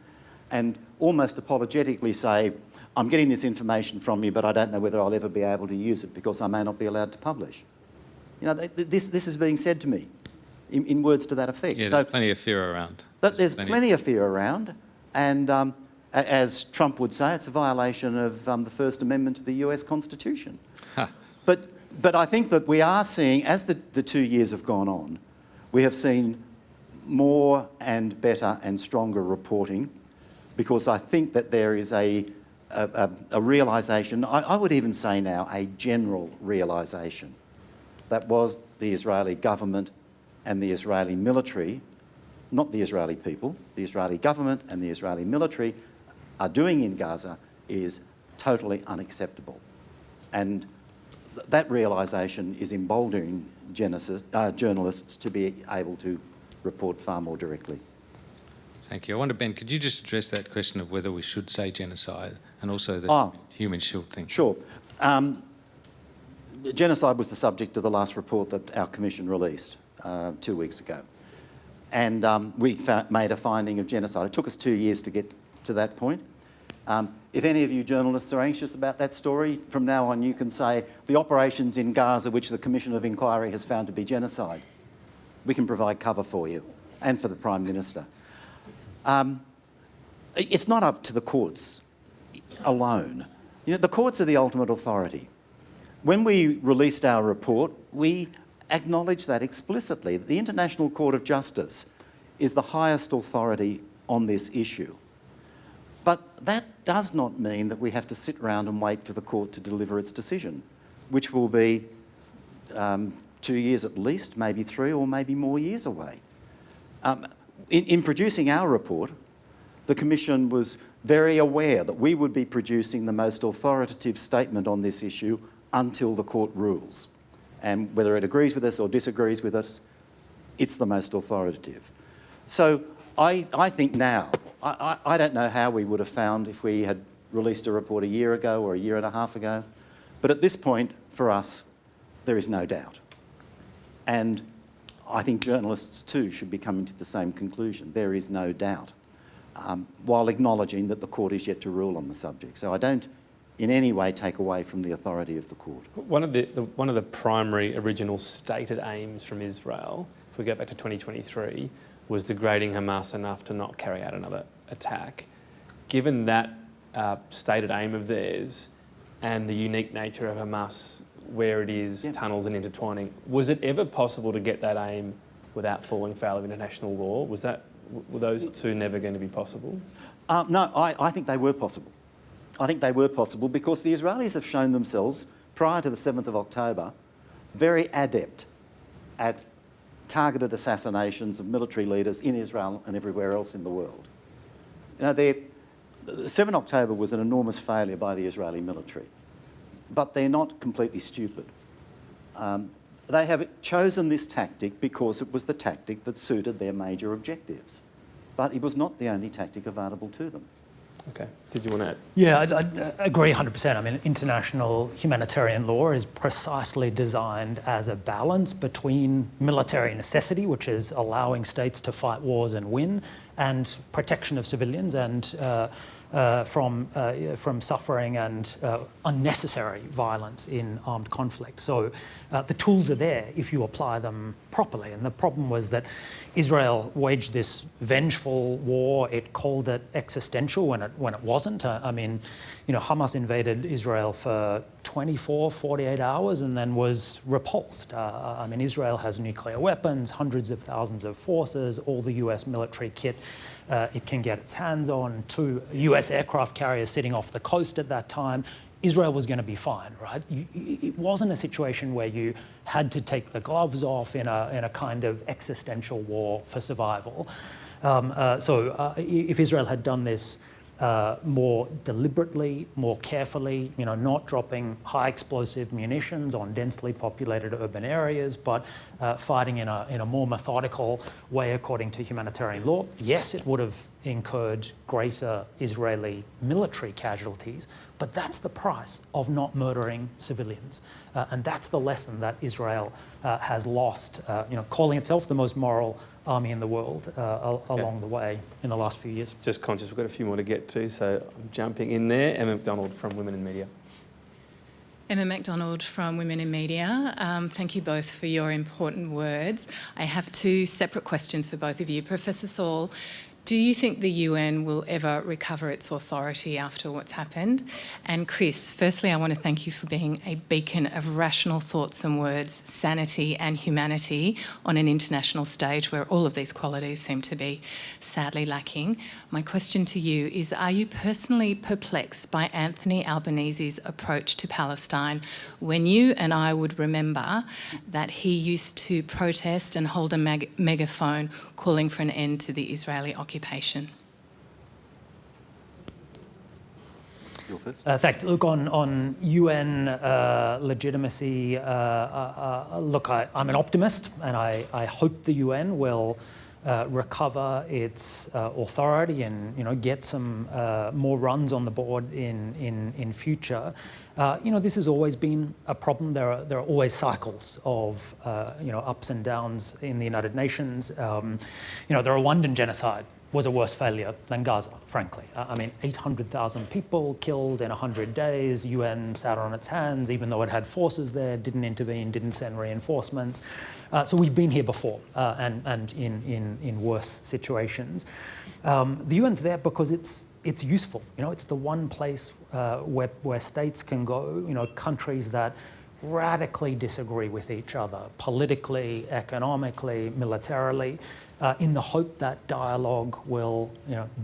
and almost apologetically say, I'm getting this information from you, but I don't know whether I'll ever be able to use it because I may not be allowed to publish. This is being said to me in words to that effect. Yeah, there's plenty of fear around. There's plenty of fear around, and as Trump would say, it's a violation of the First Amendment to the US Constitution. Huh. But I think that we are seeing, as the 2 years have gone on, we have seen more and better and stronger reporting, because I think that there is a realisation, I would even say now a general realisation, that was the Israeli government and the Israeli military, not the Israeli people, the Israeli government and the Israeli military are doing in Gaza is totally unacceptable. And that realisation is emboldening journalists to be able to report far more directly. Thank you. I wonder, Ben, could you just address that question of whether we should say genocide and also the human shield thing? Sure. Genocide was the subject of the last report that our Commission released 2 weeks ago. And we made a finding of genocide. It took us 2 years to get to that point. If any of you journalists are anxious about that story, from now on you can say the operations in Gaza which the Commission of Inquiry has found to be genocide. We can provide cover for you and for the Prime Minister. It's not up to the courts alone. The courts are the ultimate authority. When we released our report, we acknowledged that explicitly. The International Court of Justice is the highest authority on this issue. But that does not mean that we have to sit around and wait for the court to deliver its decision, which will be 2 years at least, maybe 3 or maybe more years away. In producing our report, the Commission was very aware that we would be producing the most authoritative statement on this issue until the court rules. And whether it agrees with us or disagrees with us, it's the most authoritative. So I think now, I don't know how we would have found if we had released a report a year ago or a year and a half ago, but at this point, for us, there is no doubt. And I think journalists too should be coming to the same conclusion. There is no doubt, while acknowledging that the court is yet to rule on the subject. So I don't in any way take away from the authority of the court. One of the primary original stated aims from Israel, if we go back to 2023, was degrading Hamas enough to not carry out another attack. Given that stated aim of theirs and the unique nature of Hamas, where it is, tunnels and intertwining, was it ever possible to get that aim without falling foul of international law? Were those two never going to be possible? No, I think they were possible. I think they were possible because the Israelis have shown themselves, prior to the 7th of October, very adept at targeted assassinations of military leaders in Israel and everywhere else in the world. 7 October was an enormous failure by the Israeli military, but they're not completely stupid. They have chosen this tactic because it was the tactic that suited their major objectives, but it was not the only tactic available to them. Okay. Did you want to add? Yeah, I agree 100%. I mean, international humanitarian law is precisely designed as a balance between military necessity, which is allowing states to fight wars and win, and protection of civilians and from suffering and unnecessary violence in armed conflict. So the tools are there if you apply them properly. And the problem was that Israel waged this vengeful war. It called it existential when it wasn't. I mean, Hamas invaded Israel for 24, 48 hours and then was repulsed. I mean, Israel has nuclear weapons, hundreds of thousands of forces, all the US military kit it can get its hands on, 2 US aircraft carriers sitting off the coast at that time. Israel was going to be fine, right? It wasn't a situation where you had to take the gloves off in a kind of existential war for survival. If Israel had done this more deliberately, more carefully, not dropping high explosive munitions on densely populated urban areas, but fighting in a more methodical way according to humanitarian law, yes, it would have incurred greater Israeli military casualties, but that's the price of not murdering civilians. And that's the lesson that Israel has lost, calling itself the most moral army in the world along the way in the last few years. Just conscious we've got a few more to get to, so I'm jumping in there. Emma McDonald from Women in Media. Emma MacDonald from Women in Media. Thank you both for your important words. I have 2 separate questions for both of you. Professor Saul, do you think the UN will ever recover its authority after what's happened? And Chris, firstly, I want to thank you for being a beacon of rational thoughts and words, sanity and humanity on an international stage where all of these qualities seem to be sadly lacking. My question to you is, are you personally perplexed by Anthony Albanese's approach to Palestine when you and I would remember that he used to protest and hold a megaphone calling for an end to the Israeli occupation? Thanks. Look, on UN legitimacy, look, I'm an optimist, and I hope the UN will recover its authority and get some more runs on the board in future. This has always been a problem. There are always cycles of ups and downs in the United Nations. The Rwandan genocide was a worse failure than Gaza, frankly. I mean, 800,000 people killed in 100 days. UN sat on its hands, even though it had forces there, didn't intervene, didn't send reinforcements. So we've been here before, and in worse situations. The UN's there because it's useful. It's the one place where states can go. Countries that radically disagree with each other, politically, economically, militarily, in the hope that dialogue will,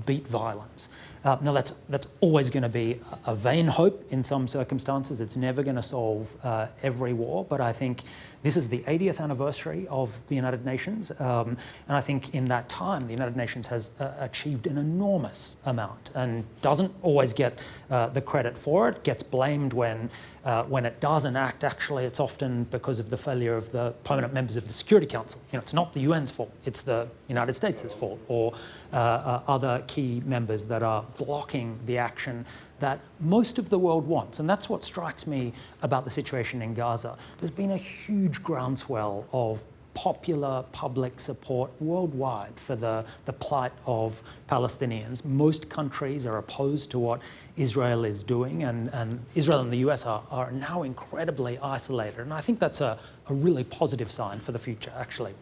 beat violence. Now, that's always going to be a vain hope in some circumstances. It's never going to solve every war, but I think this is the 80th anniversary of the United Nations, and I think in that time, the United Nations has achieved an enormous amount and doesn't always get the credit for it, gets blamed when it doesn't act. Actually, it's often because of the failure of the permanent members of the Security Council. It's not the UN's fault, it's the United States' fault, or other key members that are blocking the action that most of the world wants. And that's what strikes me about the situation in Gaza. There's been a huge groundswell of popular public support worldwide for the plight of Palestinians. Most countries are opposed to what Israel is doing, and Israel and the US are now incredibly isolated. And I think that's a really positive sign for the future, actually.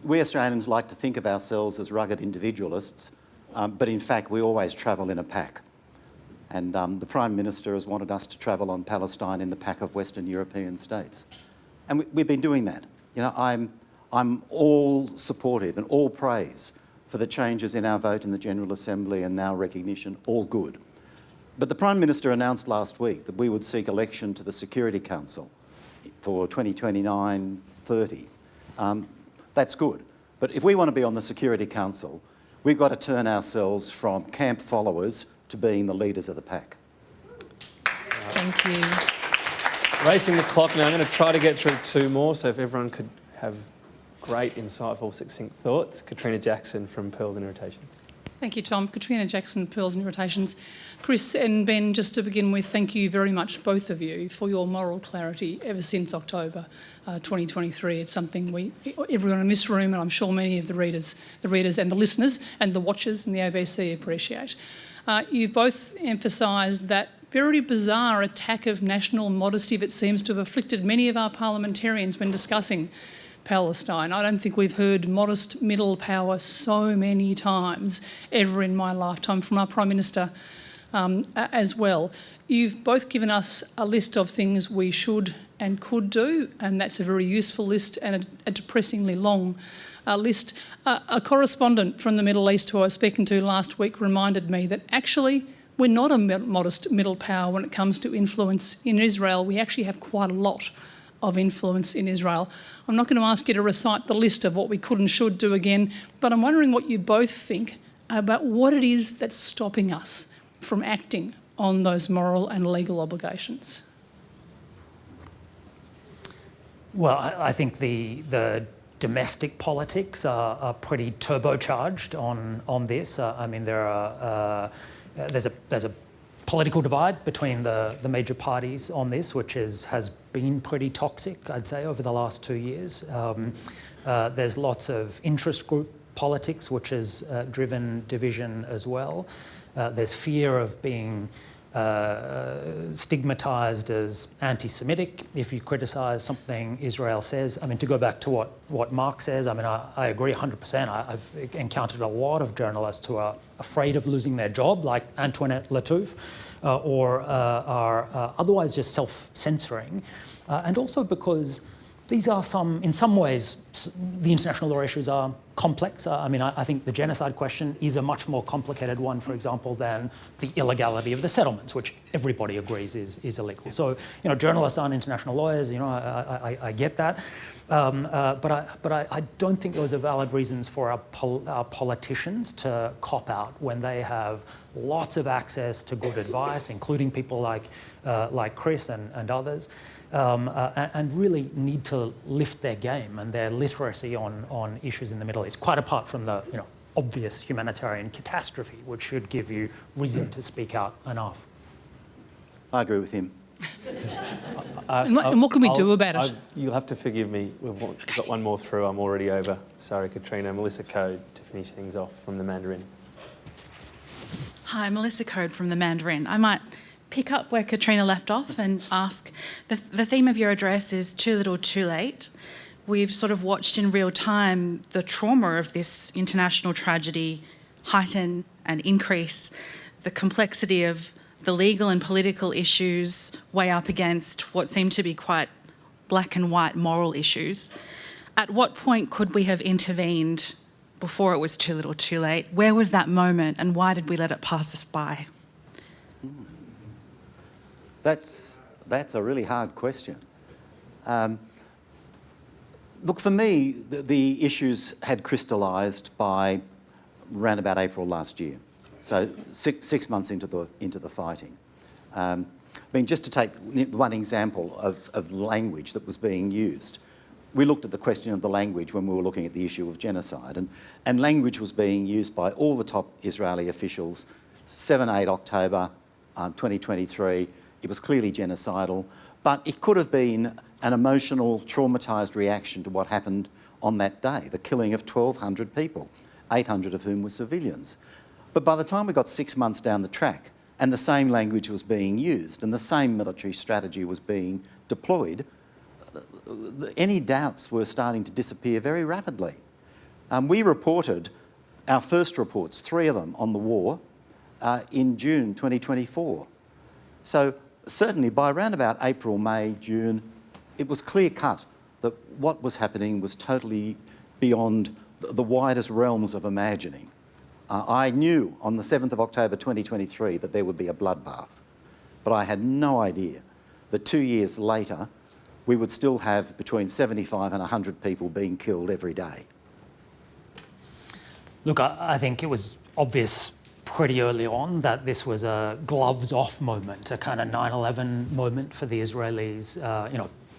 We Australians like to think of ourselves as rugged individualists, but in fact we always travel in a pack. And the Prime Minister has wanted us to travel on Palestine in the pack of Western European states. And we've been doing that. I'm all supportive and all praise for the changes in our vote in the General Assembly and now recognition, all good. But the Prime Minister announced last week that we would seek election to the Security Council for 2029-30. That's good. But if we want to be on the Security Council, we've got to turn ourselves from camp followers to being the leaders of the pack. Thank you. Racing the clock now. I'm going to try to get through 2 more, so if everyone could have great, insightful, succinct thoughts. Katrina Jackson from Pearls and Irritations. Thank you, Tom. Katrina Jackson, Pearls and Irritations. Chris and Ben, just to begin with, thank you very much, both of you, for your moral clarity ever since October 2023. It's something everyone in this room, and I'm sure many of the readers and the listeners and the watchers and the ABC appreciate. You've both emphasised that very bizarre attack of national modesty that seems to have afflicted many of our parliamentarians when discussing Palestine. I don't think we've heard modest middle power so many times ever in my lifetime from our Prime Minister as well. You've both given us a list of things we should and could do, and that's a very useful list and a depressingly long list. A correspondent from the Middle East who I was speaking to last week reminded me that actually we're not a modest middle power when it comes to influence in Israel. We actually have quite a lot of influence in Israel. I'm not going to ask you to recite the list of what we could and should do again, but I'm wondering what you both think about what it is that's stopping us from acting on those moral and legal obligations. Well, I think the domestic politics are pretty turbocharged on this. I mean, there's a political divide between the major parties on this, which has been pretty toxic, I'd say, over the last 2 years. There's lots of interest group politics, which has driven division as well. There's fear of being stigmatised as anti-Semitic if you criticise something Israel says. I mean, to go back to what Mark says, I mean, I agree 100%. I've encountered a lot of journalists who are afraid of losing their job, like Antoinette Lattouf, or are otherwise just self-censoring. And also because these are in some ways, the international law issues are complex. I mean, I think the genocide question is a much more complicated one, for example, than the illegality of the settlements, which everybody agrees is illegal. So, journalists aren't international lawyers, I get that. But I don't think those are valid reasons for our politicians to cop out when they have lots of access to good advice, including people like Chris and others. And really need to lift their game and their literacy on issues in the Middle East, quite apart from the obvious humanitarian catastrophe, which should give you reason to speak out enough. I agree with him. And what can we do about it? You'll have to forgive me. We've got one more through. I'm already over. Sorry, Katrina. Melissa Code to finish things off from the Mandarin. Hi, Melissa Code from the Mandarin. I might pick up where Katrina left off and ask, the theme of your address is too little, too late. We've sort of watched in real time the trauma of this international tragedy heighten and increase, the complexity of the legal and political issues weigh up against what seem to be quite black and white moral issues. At what point could we have intervened before it was too little, too late? Where was that moment and why did we let it pass us by? That's a really hard question. Look, for me, the issues had crystallised by around about April last year, so six months into the fighting. I mean, just to take one example of language that was being used, we looked at the question of the language when we were looking at the issue of genocide, and language was being used by all the top Israeli officials. 7-8 October 2023. It was clearly genocidal, but it could have been an emotional, traumatised reaction to what happened on that day, the killing of 1,200 people, 800 of whom were civilians. But by the time we got 6 months down the track and the same language was being used and the same military strategy was being deployed, any doubts were starting to disappear very rapidly. We reported our first reports, 3 of them, on the war in June 2024. So certainly by around about April, May, June, it was clear-cut that what was happening was totally beyond the widest realms of imagining. I knew on the 7th of October 2023 that there would be a bloodbath, but I had no idea that 2 years later we would still have between 75 and 100 people being killed every day. Look, I think it was obvious pretty early on that this was a gloves-off moment, a kind of 9/11 moment for the Israelis,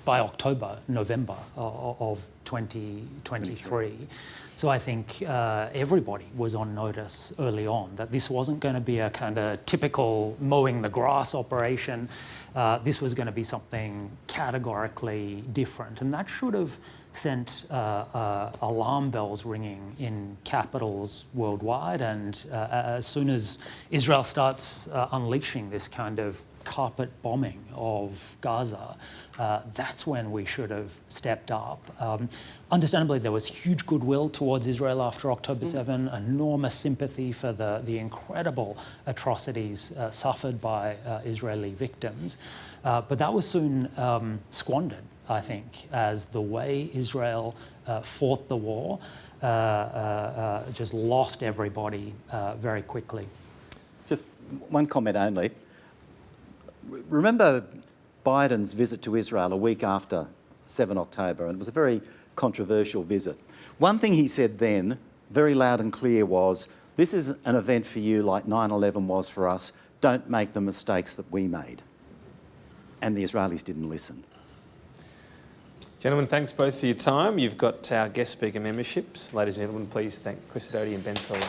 by October, November of 2023. So I think everybody was on notice early on that this wasn't going to be a kind of typical mowing the grass operation. This was going to be something categorically different. And that should have sent alarm bells ringing in capitals worldwide. And as soon as Israel starts unleashing this kind of carpet bombing of Gaza, that's when we should have stepped up. Understandably, there was huge goodwill towards Israel after October 7, enormous sympathy for the incredible atrocities suffered by Israeli victims. But that was soon squandered, I think, as the way Israel fought the war just lost everybody very quickly. Just one comment only. Remember Biden's visit to Israel a week after 7 October, and it was a very controversial visit. One thing he said then, very loud and clear, was, this is an event for you like 9/11 was for us. Don't make the mistakes that we made. And the Israelis didn't listen. Gentlemen, thanks both for your time. You've got our guest speaker memberships. Ladies and gentlemen, please thank Chris Sidoti and Ben Saul.